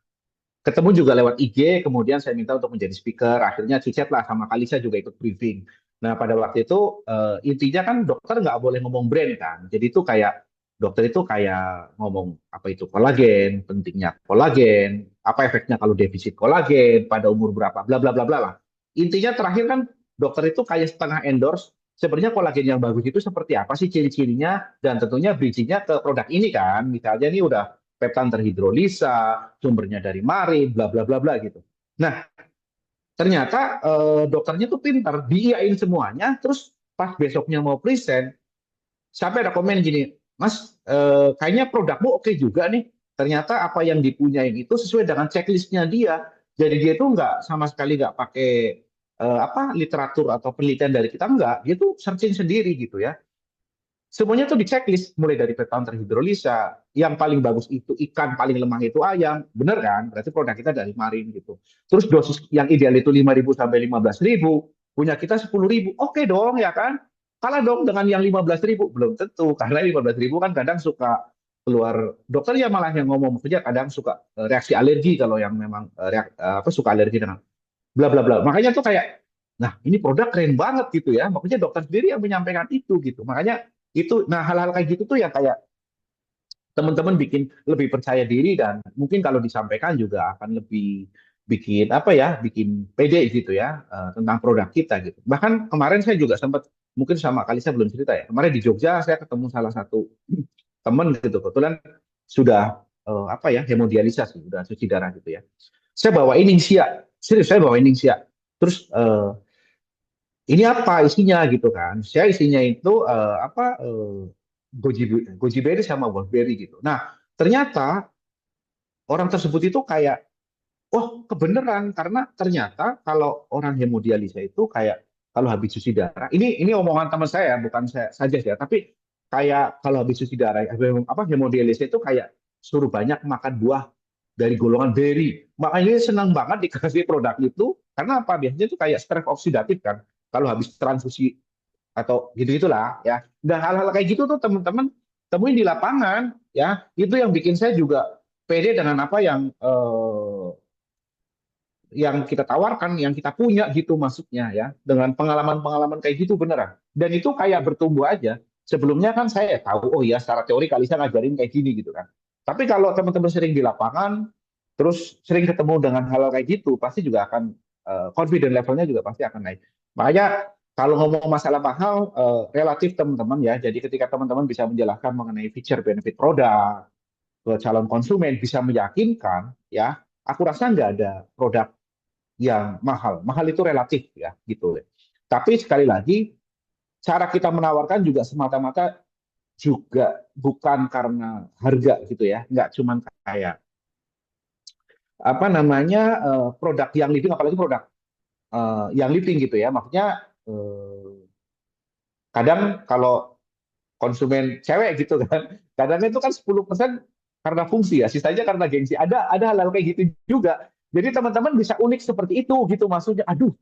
ketemu juga lewat IG, kemudian saya minta untuk menjadi speaker. Akhirnya cicet lah sama Kalisa juga ikut briefing. Nah, pada waktu itu intinya kan dokter nggak boleh ngomong brand kan. Jadi itu kayak dokter itu kayak ngomong apa itu kolagen, pentingnya kolagen, apa efeknya kalau defisit kolagen pada umur berapa, bla bla bla bla lah. Intinya terakhir kan dokter itu kayak setengah endorse sebenarnya kolagen yang bagus itu seperti apa sih ciri-cirinya dan tentunya bridging-nya ke produk ini kan. Misalnya ini udah peptan terhidrolisa, sumbernya dari marin, bla bla bla bla gitu. Nah, ternyata dokternya tuh pintar, diiyain semuanya, terus pas besoknya mau present, sampai ada komen gini, Mas, kayaknya produkmu oke juga nih. Ternyata apa yang dipunyain itu sesuai dengan checklistnya dia. Jadi dia tuh nggak sama sekali nggak pakai apa literatur atau penelitian dari kita nggak. Dia tuh searching sendiri gitu ya. Semuanya tuh di checklist, mulai dari petaun terhidrolisa, yang paling bagus itu ikan, paling lemah itu ayam, bener kan? Berarti produk kita dari marin gitu. Terus dosis yang ideal itu 5.000 sampai 15.000, punya kita 10.000, oke dong ya kan? Kalah dong dengan yang 15.000, belum tentu, karena 15.000 kan kadang suka keluar, dokter ya malah yang ngomong, maksudnya kadang suka reaksi alergi kalau yang memang apa suka alergi dengan bla bla bla. Makanya tuh kayak, nah ini produk keren banget gitu ya. Makanya dokter sendiri yang menyampaikan itu gitu. Makanya itu, nah hal-hal kayak gitu tuh yang kayak teman-teman bikin lebih percaya diri dan mungkin kalau disampaikan juga akan lebih bikin apa ya, bikin pede gitu ya tentang produk kita gitu. Bahkan kemarin saya juga sempat mungkin sama kali saya belum cerita ya. Kemarin di Jogja saya ketemu salah satu teman gitu kebetulan sudah apa ya hemodialisa sih, sudah cuci darah gitu ya. Saya bawa Ningsia, serius saya bawa Ningsia. Terus ini apa isinya gitu kan? Saya isinya itu apa goji goji berry sama wolfberry gitu. Nah ternyata orang tersebut itu kayak, oh kebenaran karena ternyata kalau orang hemodialisa itu kayak kalau habis cuci darah, ini omongan teman saya bukan saya saja ya, tapi kayak kalau habis cuci darah apa hemodialisa itu kayak suruh banyak makan buah dari golongan berry. Makanya dia senang banget dikasih produk itu karena apa? Biasanya itu kayak stres oksidatif kan. Kalau habis transfusi atau gitu-gitulah ya. Dan hal-hal kayak gitu tuh teman-teman temuin di lapangan ya. Itu yang bikin saya juga pede dengan apa yang kita tawarkan, yang kita punya gitu maksudnya ya, dengan pengalaman-pengalaman kayak gitu beneran. Dan itu kayak bertumbuh aja. Sebelumnya kan saya tahu, oh ya secara teori Kalisa ngajarin kayak gini gitu kan. Tapi kalau teman-teman sering di lapangan, terus sering ketemu dengan hal kayak gitu, pasti juga akan confident levelnya juga pasti akan naik. Makanya kalau ngomong masalah mahal, relatif teman-teman ya. Jadi ketika teman-teman bisa menjelaskan mengenai feature benefit produk ke calon konsumen, bisa meyakinkan ya, aku rasa nggak ada produk yang mahal. Mahal itu relatif ya, gitu. Tapi sekali lagi, cara kita menawarkan juga semata-mata juga bukan karena harga gitu ya, nggak cuman kayak apa namanya produk yang living, apalagi produk yang living gitu ya. Maksudnya kadang kalau konsumen cewek gitu kan, kadang itu kan 10% karena fungsi ya, sisanya karena gengsi. Ada hal-hal kayak gitu juga. Jadi teman-teman bisa unik seperti itu gitu maksudnya. Aduh,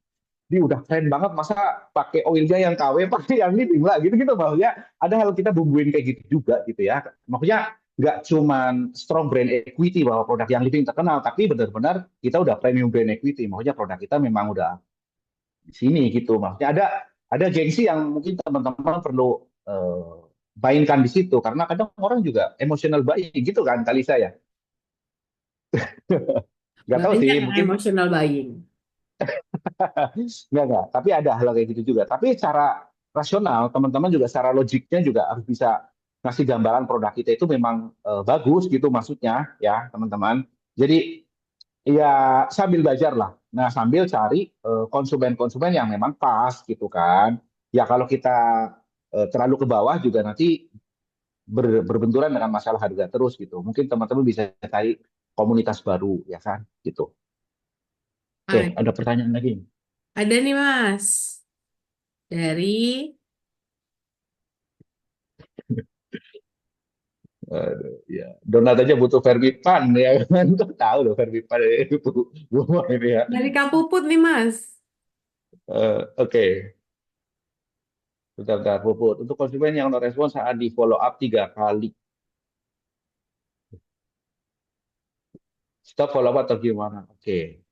dia udah keren banget masa pakai oilnya yang KW pakai yang ini lah gitu gitu maksudnya ada hal kita bumbuin kayak gitu juga gitu ya maksudnya nggak cuman strong brand equity bahwa produk yang living terkenal tapi benar-benar kita udah premium brand equity maksudnya produk kita memang udah di sini gitu maksudnya ada gengsi yang mungkin teman-teman perlu mainkan di situ karena kadang orang juga emotional buying gitu kan kali saya nggak tahu Banyak sih yang mungkin emotional buying. Enggak. Tapi ada hal kayak gitu juga. Tapi secara rasional, teman-teman juga secara logiknya juga harus bisa ngasih gambaran produk kita itu memang bagus gitu maksudnya ya teman-teman. Jadi ya sambil belajar lah. Nah sambil cari konsumen-konsumen yang memang pas gitu kan. Ya kalau kita terlalu ke bawah juga nanti berbenturan dengan masalah harga terus gitu. Mungkin teman-teman bisa cari komunitas baru ya kan gitu. Oke, Ah, ada pertanyaan lagi. ada nih Mas dari Aduh, ya. Donat aja butuh Verbipan ya kan. Tahu loh Verbipan itu semua ini ya. dari Kak Puput nih Mas. Oke, bentar, Puput. Untuk konsumen yang no respon saat di follow up 3 kali, stop follow up atau gimana? Oke,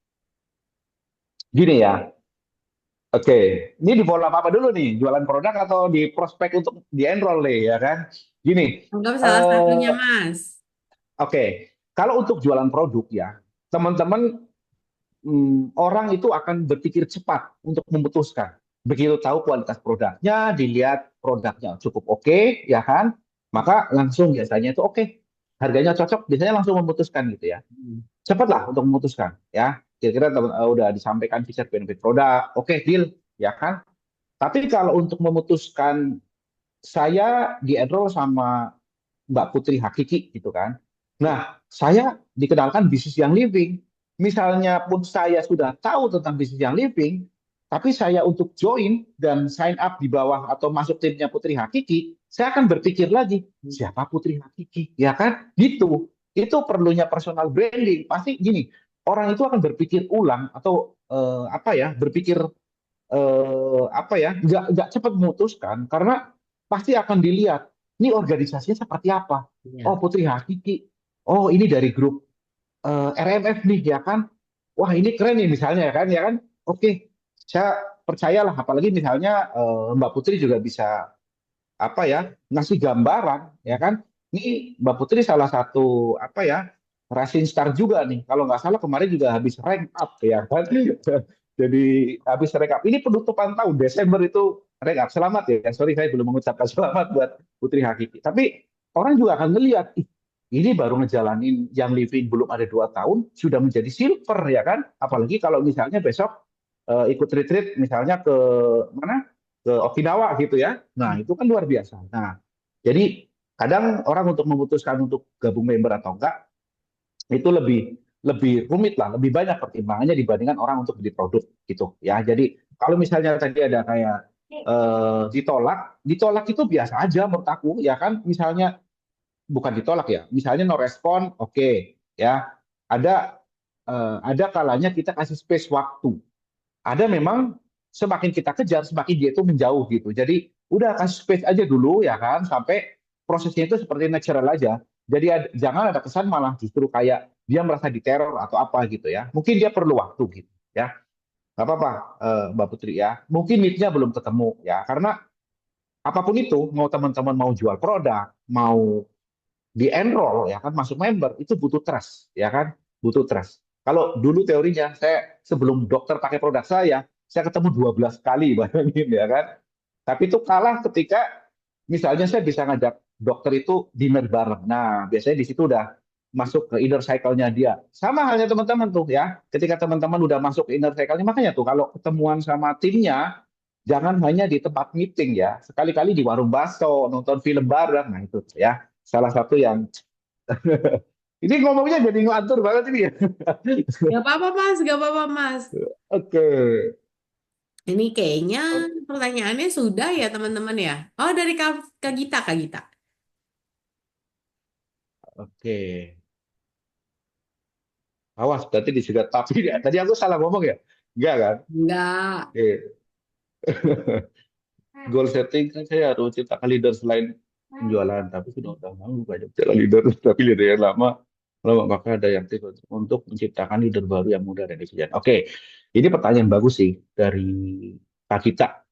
gini ya. Oke, ini di follow up apa dulu nih? Jualan produk atau di prospek untuk di enroll nih ya kan? Gini, Anggap salah satunya eh Mas. oke. Kalau untuk jualan produk ya, teman-teman orang itu akan berpikir cepat untuk memutuskan. Begitu tahu kualitas produknya, dilihat produknya cukup oke, ya kan? Maka langsung biasanya itu oke, harganya cocok, biasanya langsung memutuskan gitu ya. Cepatlah untuk memutuskan, ya. Kira-kira udah disampaikan feature benefit produk, oke deal, ya kan? Tapi kalau untuk memutuskan saya di enroll sama Mbak Putri Hakiki gitu kan. Nah, saya dikenalkan bisnis yang living. Misalnya pun saya sudah tahu tentang bisnis yang living, tapi saya untuk join dan sign up di bawah atau masuk timnya Putri Hakiki, saya akan berpikir lagi, siapa Putri Hakiki? Ya kan? Gitu. Itu perlunya personal branding. Pasti gini, orang itu akan berpikir ulang atau apa ya, berpikir apa ya, nggak cepat memutuskan karena pasti akan dilihat ini organisasinya seperti apa. Oh Iya. Putri Hakiki, oh ini dari grup RMF nih ya kan. Wah ini keren nih misalnya ya kan. Oke, saya percayalah. Apalagi misalnya Mbak Putri juga bisa apa ya ngasih gambaran ya kan. Ini Mbak Putri salah satu apa ya Rising Star juga nih. Kalau nggak salah kemarin juga habis rank up ya kan. Jadi habis rank up. Ini penutupan tahun Desember itu rank up. Selamat ya. Sorry saya belum mengucapkan selamat buat Putri Hakiki. Tapi orang juga akan melihat, ih, ini baru ngejalanin yang living belum ada 2 tahun sudah menjadi silver ya kan. Apalagi kalau misalnya besok ikut retreat misalnya ke mana ke Okinawa gitu ya. Nah itu kan luar biasa. Nah jadi kadang orang untuk memutuskan untuk gabung member atau enggak itu lebih lebih rumit lah, lebih banyak pertimbangannya dibandingkan orang untuk beli produk gitu ya. Jadi kalau misalnya tadi ada kayak ditolak itu biasa aja menurut aku ya kan. Misalnya bukan ditolak ya, misalnya no respon, oke ya. Ada ada kalanya kita kasih space waktu. Ada memang semakin kita kejar semakin dia itu menjauh gitu. Jadi udah kasih space aja dulu ya kan sampai prosesnya itu seperti natural aja. Jadi jangan ada kesan malah justru kayak dia merasa diteror atau apa gitu ya. Mungkin dia perlu waktu gitu ya. Nggak apa-apa, Mbak Putri ya. Mungkin need-nya belum ketemu ya. Karena apapun itu, mau teman-teman mau jual produk, mau di enroll ya kan masuk member itu butuh trust ya kan, butuh trust. Kalau dulu teorinya saya sebelum dokter pakai produk saya ketemu 12 kali bayangin ya kan. Tapi itu kalah ketika misalnya saya bisa ngajak dokter itu dinner bareng. Nah, biasanya di situ udah masuk ke inner cycle-nya dia. Sama halnya teman-teman tuh ya. Ketika teman-teman udah masuk ke inner cycle-nya, makanya tuh kalau ketemuan sama timnya, jangan hanya di tempat meeting ya. Sekali-kali di warung bakso, nonton film bareng. Nah, itu ya. Salah satu yang ini ngomongnya jadi ngelantur banget ini ya. Gak apa-apa Mas, gak apa-apa Mas. Oke. Ini kayaknya pertanyaannya sudah ya teman-teman ya. Oh dari Kak Gita, Kak Gita. Oke. Awas, berarti disegat tapi ya. Tadi aku salah ngomong ya? Enggak kan? Enggak. Oke. Goal setting kan saya harus ciptakan leader selain penjualan, tapi sudah tahu banyak ciptakan leader, tapi leader yang lama, maka ada yang aktif untuk menciptakan leader baru yang mudah dan efisien. Oke, ini pertanyaan bagus sih dari Kak Kita.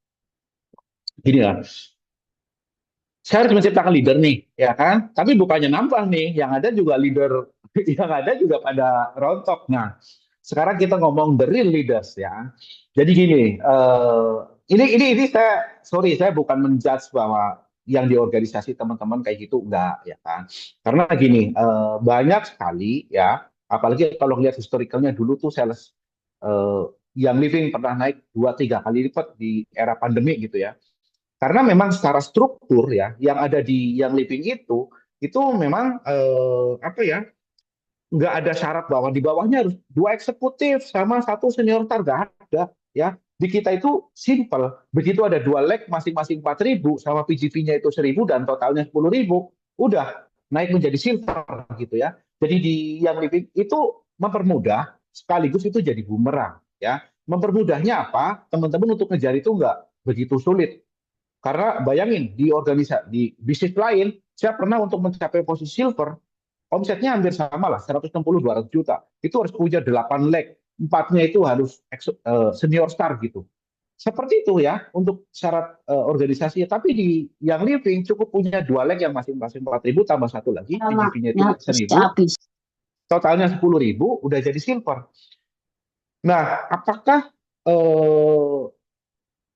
Gini lah, saya harus menciptakan leader nih, ya kan? Tapi bukannya nambah nih, yang ada juga leader, yang ada juga pada rontok. Nah, sekarang kita ngomong the real leaders ya. Jadi gini, ini saya, sorry, saya bukan menjudge bahwa yang di organisasi teman-teman kayak gitu enggak, ya kan? Karena gini, banyak sekali ya, apalagi kalau lihat historicalnya dulu tuh sales eh, yang living pernah naik 2-3 kali lipat di era pandemi gitu ya, karena memang secara struktur ya, yang ada di yang living itu memang apa ya, nggak ada syarat bahwa di bawahnya harus 2 eksekutif sama 1 senior tar, nggak ada ya. Di kita itu simple, begitu ada 2 leg masing-masing 4.000 sama PGP-nya itu 1.000 dan totalnya 10.000, udah naik menjadi silver gitu ya. Jadi di yang living itu mempermudah sekaligus itu jadi bumerang ya. Mempermudahnya apa? Teman-teman untuk ngejar itu nggak begitu sulit, karena bayangin di organisasi di bisnis lain, saya pernah untuk mencapai posisi silver, omsetnya hampir sama lah, 160-200 juta. Itu harus punya 8 leg, 4-nya itu harus senior star gitu. Seperti itu ya untuk syarat organisasi. Tapi di yang living cukup punya 2 leg yang masing-masing 4.000 tambah 1 lagi, PGP-nya itu 1.000, totalnya 10.000, udah jadi silver. Nah, apakah eh,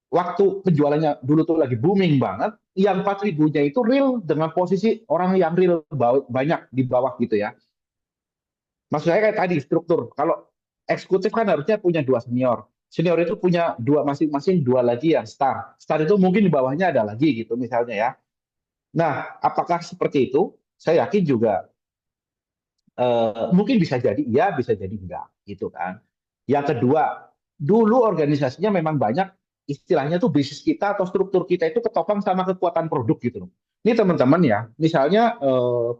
waktu penjualannya dulu tuh lagi booming banget, yang 4.000-nya itu real dengan posisi orang yang real banyak di bawah gitu ya. Maksud saya kayak tadi struktur. Kalau eksekutif kan harusnya punya 2 senior. Senior itu punya masing-masing 2 lagi yang star. Star itu mungkin di bawahnya ada lagi gitu misalnya ya. Nah, apakah seperti itu? Saya yakin juga mungkin bisa jadi iya, bisa jadi enggak gitu kan. Yang kedua, dulu organisasinya memang banyak istilahnya tuh bisnis kita atau struktur kita itu ketopang sama kekuatan produk gitu loh. Ini teman-teman ya, misalnya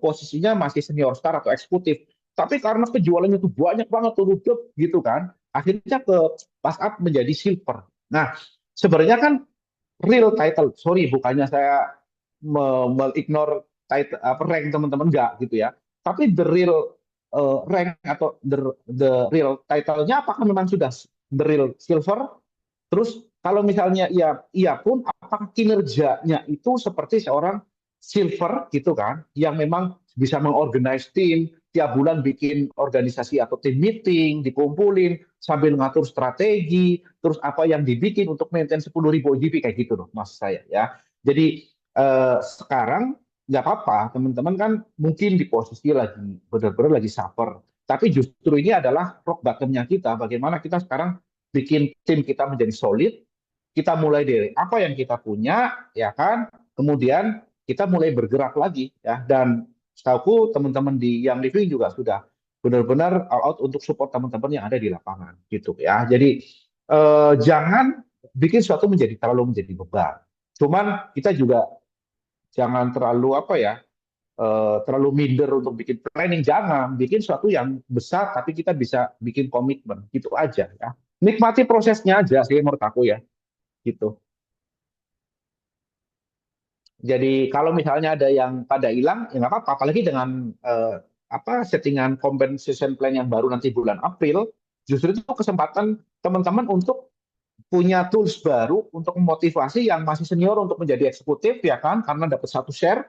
posisinya masih senior star atau eksekutif, tapi karena penjualannya tuh banyak banget turun gitu kan, akhirnya ke pas up menjadi silver. Nah, sebenarnya kan real title, sorry bukannya saya ignore title apa rank teman-teman enggak gitu ya. Tapi the real rank atau the real title-nya apakah memang sudah the real silver? Terus kalau misalnya iya iya pun apakah kinerjanya itu seperti seorang silver gitu kan, yang memang bisa mengorganize tim, tiap bulan bikin organisasi atau tim meeting, dikumpulin sambil ngatur strategi, terus apa yang dibikin untuk maintain 10.000 OGP kayak gitu loh mas saya ya. Jadi sekarang nggak apa-apa, teman-teman kan mungkin di posisi lagi benar-benar lagi suffer, tapi justru ini adalah rock bottomnya kita, bagaimana kita sekarang bikin tim kita menjadi solid, kita mulai dari apa yang kita punya, ya kan? Kemudian kita mulai bergerak lagi, ya. Dan setahu teman-teman di yang living juga sudah benar-benar all out untuk support teman-teman yang ada di lapangan, gitu ya. Jadi jangan bikin sesuatu terlalu menjadi beban. Cuman kita juga jangan terlalu apa ya, terlalu minder untuk bikin planning, jangan bikin sesuatu yang besar tapi kita bisa bikin komitmen gitu aja ya, nikmati prosesnya aja sih menurut aku ya gitu. Jadi kalau misalnya ada yang pada hilang, ya nggak apa-apa. Apalagi dengan settingan compensation plan yang baru nanti bulan April, justru itu kesempatan teman-teman untuk punya tools baru untuk memotivasi yang masih senior untuk menjadi eksekutif, ya kan? Karena dapat satu share.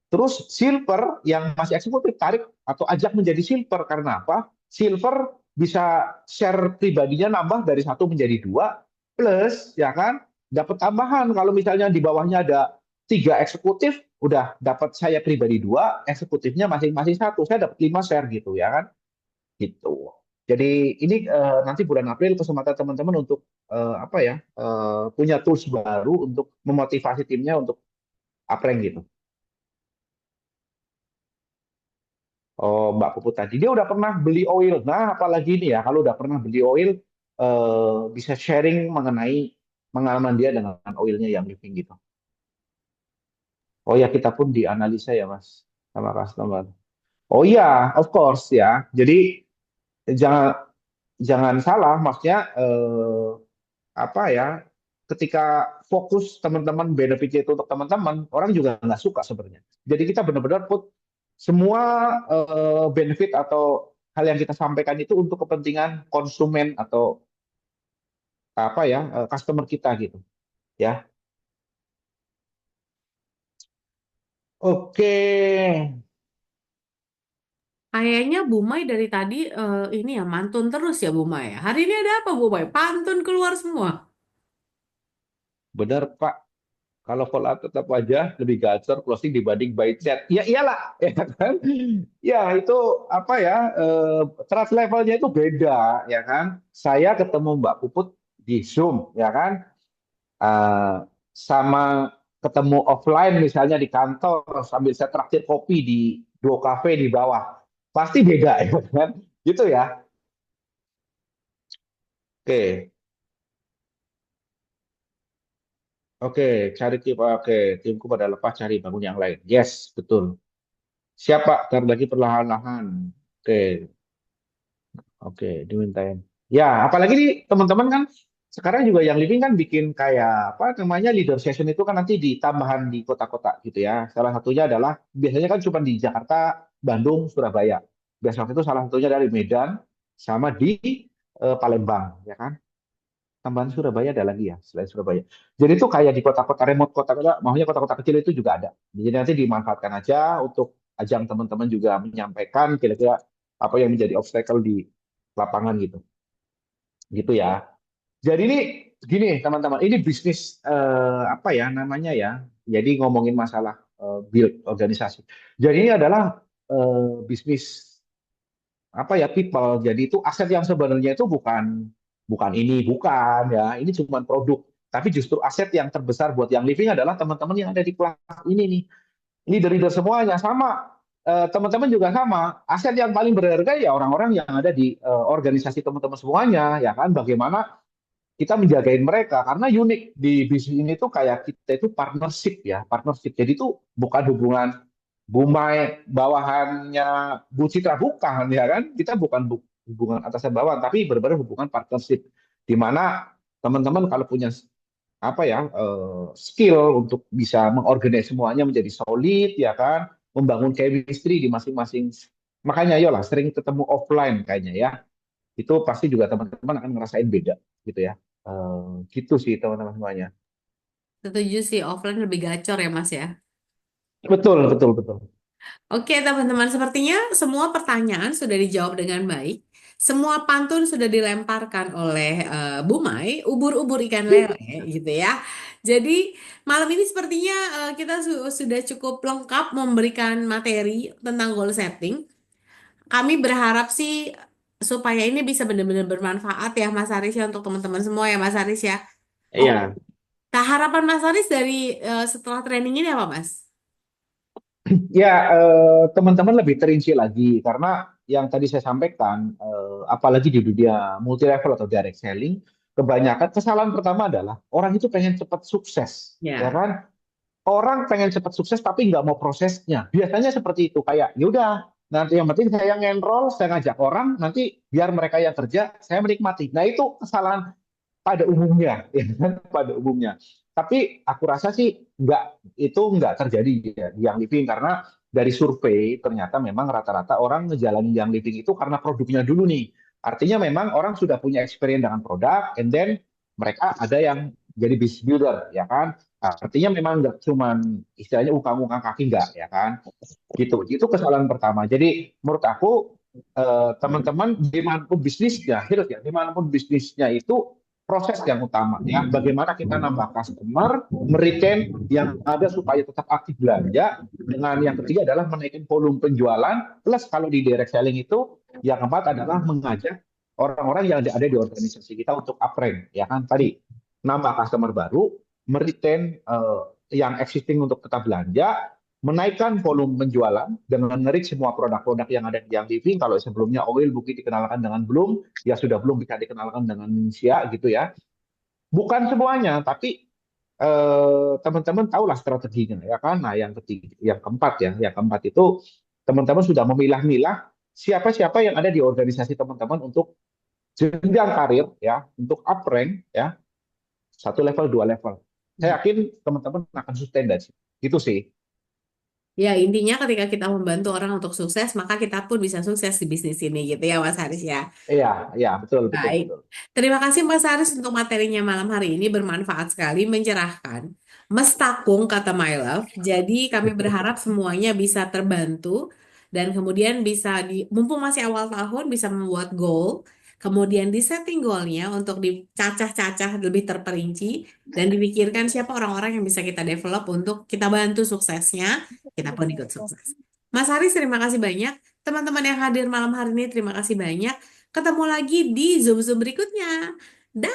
Terus silver yang masih eksekutif tarik atau ajak menjadi silver karena apa? Silver bisa share pribadinya nambah dari satu menjadi dua, plus ya kan dapat tambahan kalau misalnya di bawahnya ada tiga eksekutif, udah dapat saya pribadi dua, eksekutifnya masing-masing satu, saya dapat lima share gitu ya kan, gitu. Jadi ini nanti bulan April kesempatan teman-teman untuk punya tools baru untuk memotivasi timnya untuk uprank gitu. Oh, Mbak Puput tadi dia udah pernah beli oil. Nah, apalagi ini ya, kalau udah pernah beli oil, bisa sharing mengenai pengalaman dia dengan oilnya yang living gitu. Oh ya, kita pun dianalisa ya, Mas, sama customer. Oh iya, of course ya. Jadi jangan jangan salah, maksudnya apa ya? Ketika fokus teman-teman benefitnya itu untuk teman-teman, orang juga nggak suka sebenarnya. Jadi kita benar-benar put semua benefit atau hal yang kita sampaikan itu untuk kepentingan konsumen atau customer kita gitu ya. Oke. Kayaknya Bu Mai dari tadi ini ya mantun terus ya Bu Mai, ya. Hari ini ada apa Bu Mai? Pantun keluar semua. Benar Pak, kalau call out tetap aja lebih gacor closing dibanding by chat. Ya iyalah, ya kan? Ya itu apa ya? Trust levelnya itu beda, ya kan? Saya ketemu Mbak Puput di Zoom, ya kan? Eh, Sama ketemu offline misalnya di kantor sambil saya traktir kopi di Duo Cafe di bawah, pasti beda ya kan? Gitu ya. Oke, oke, cari tim, oke, timku pada lepas cari bangun yang lain. Yes, betul. Siapa? Ntar lagi perlahan-lahan. Oke, oke, dimintain. Ya, apalagi nih teman-teman kan sekarang juga yang living kan bikin kayak apa namanya leader session itu kan nanti ditambahan di kota-kota gitu ya. Salah satunya adalah biasanya kan cuma di Jakarta, Bandung, Surabaya. Besok itu salah satunya dari Medan sama di Palembang, ya kan? Tambahan Surabaya ada lagi ya selain Surabaya. Jadi itu kayak di kota-kota remote, kota-kota, maksudnya kota-kota kecil itu juga ada. Jadi nanti dimanfaatkan aja untuk ajang teman-teman juga menyampaikan kira-kira apa yang menjadi obstacle di lapangan gitu. Gitu ya. Jadi ini gini teman-teman, ini bisnis apa ya namanya ya. Jadi ngomongin masalah build organisasi. Jadi ini adalah bisnis apa ya people. Jadi itu aset yang sebenarnya itu bukan bukan ini bukan ya. Ini cuma produk. Tapi justru aset yang terbesar buat yang living adalah teman-teman yang ada di kelas ini nih. Leader-leader semuanya sama. Teman-teman juga sama. Aset yang paling berharga ya orang-orang yang ada di organisasi teman-teman semuanya ya kan. Bagaimana kita menjagain mereka karena unik di bisnis ini tuh kayak kita itu partnership ya partnership jadi itu bukan hubungan Bumai bawahannya Bu Citra bukan ya kan kita bukan hubungan atasan bawahan tapi benar-benar hubungan partnership di mana teman-teman kalau punya apa ya skill untuk bisa mengorganize semuanya menjadi solid ya kan membangun chemistry di masing-masing makanya yolah sering ketemu offline kayaknya ya itu pasti juga teman-teman akan ngerasain beda gitu ya. Gitu sih teman-teman semuanya. Setuju sih offline lebih gacor ya Mas ya. Betul, betul, betul. Oke, teman-teman, sepertinya semua pertanyaan sudah dijawab dengan baik. Semua pantun sudah dilemparkan oleh Bu Mai, ubur-ubur ikan lele, gitu ya. Jadi malam ini sepertinya kita sudah cukup lengkap memberikan materi tentang goal setting. Kami berharap sih supaya ini bisa benar-benar bermanfaat ya, Mas Haris ya untuk teman-teman semua ya, Mas Haris ya. Oke, Iya, nah harapan Mas Haris dari setelah training ini apa, Mas? ya teman-teman lebih terinci lagi karena yang tadi saya sampaikan, apalagi di dunia multi level atau direct selling, kebanyakan kesalahan pertama adalah orang itu pengen cepat sukses, ya Ya. kan? Orang pengen cepat sukses tapi nggak mau prosesnya. Biasanya seperti itu, kayak ya udah nanti yang penting saya ngenroll, saya ngajak orang, nanti biar mereka yang kerja, saya menikmati. Nah itu kesalahan pada umumnya, ya kan? Pada umumnya. Tapi aku rasa sih nggak terjadi ya, di Young Living karena dari survei ternyata memang rata-rata orang ngejalanin Young Living itu karena produknya dulu nih. Artinya memang orang sudah punya experience dengan produk, and then mereka ada yang jadi business builder, ya kan? Artinya memang nggak cuman istilahnya ungkang-ungkang kaki nggak, ya kan? Gitu. Itu kesalahan pertama. Jadi menurut aku teman-teman dimanapun bisnisnya, Hilf ya, dimanapun bisnisnya itu proses yang utama ya. Bagaimana kita nambah customer, meretain yang ada supaya tetap aktif belanja. Dengan yang ketiga adalah menaikkan volume penjualan. Plus kalau di direct selling itu yang keempat adalah mengajak orang-orang yang ada di organisasi kita untuk uprank ya kan tadi nambah customer baru, meretain yang existing untuk tetap belanja, menaikkan volume penjualan dengan nge semua produk-produk yang ada di Young Living. Kalau sebelumnya oil mungkin dikenalkan dengan belum, ya sudah belum bisa dikenalkan dengan Indonesia gitu ya. Bukan semuanya, tapi teman-teman tahulah strateginya ya kan. Nah, yang ketiga, yang keempat ya, yang keempat itu teman-teman sudah memilah-milah siapa-siapa yang ada di organisasi teman-teman untuk jenjang karir ya, untuk up rank ya, satu level, dua level. Saya yakin teman-teman akan sustain dari situ. Gitu sih. Ya, intinya ketika kita membantu orang untuk sukses, maka kita pun bisa sukses di bisnis ini gitu ya, Mas Haris ya. Iya, iya, betul, betul, Baik. betul. Terima kasih Mas Haris untuk materinya malam hari ini bermanfaat sekali, mencerahkan. Mestakung kata My Love. Jadi kami berharap semuanya bisa terbantu dan kemudian bisa mumpung masih awal tahun bisa membuat goal, kemudian disetting goalnya untuk dicacah-cacah lebih terperinci dan dipikirkan siapa orang-orang yang bisa kita develop untuk kita bantu suksesnya, kita pun ikut sukses. Mas Haris terima kasih banyak. Teman-teman yang hadir malam hari ini terima kasih banyak. Ketemu lagi di Zoom-Zoom berikutnya. Dah.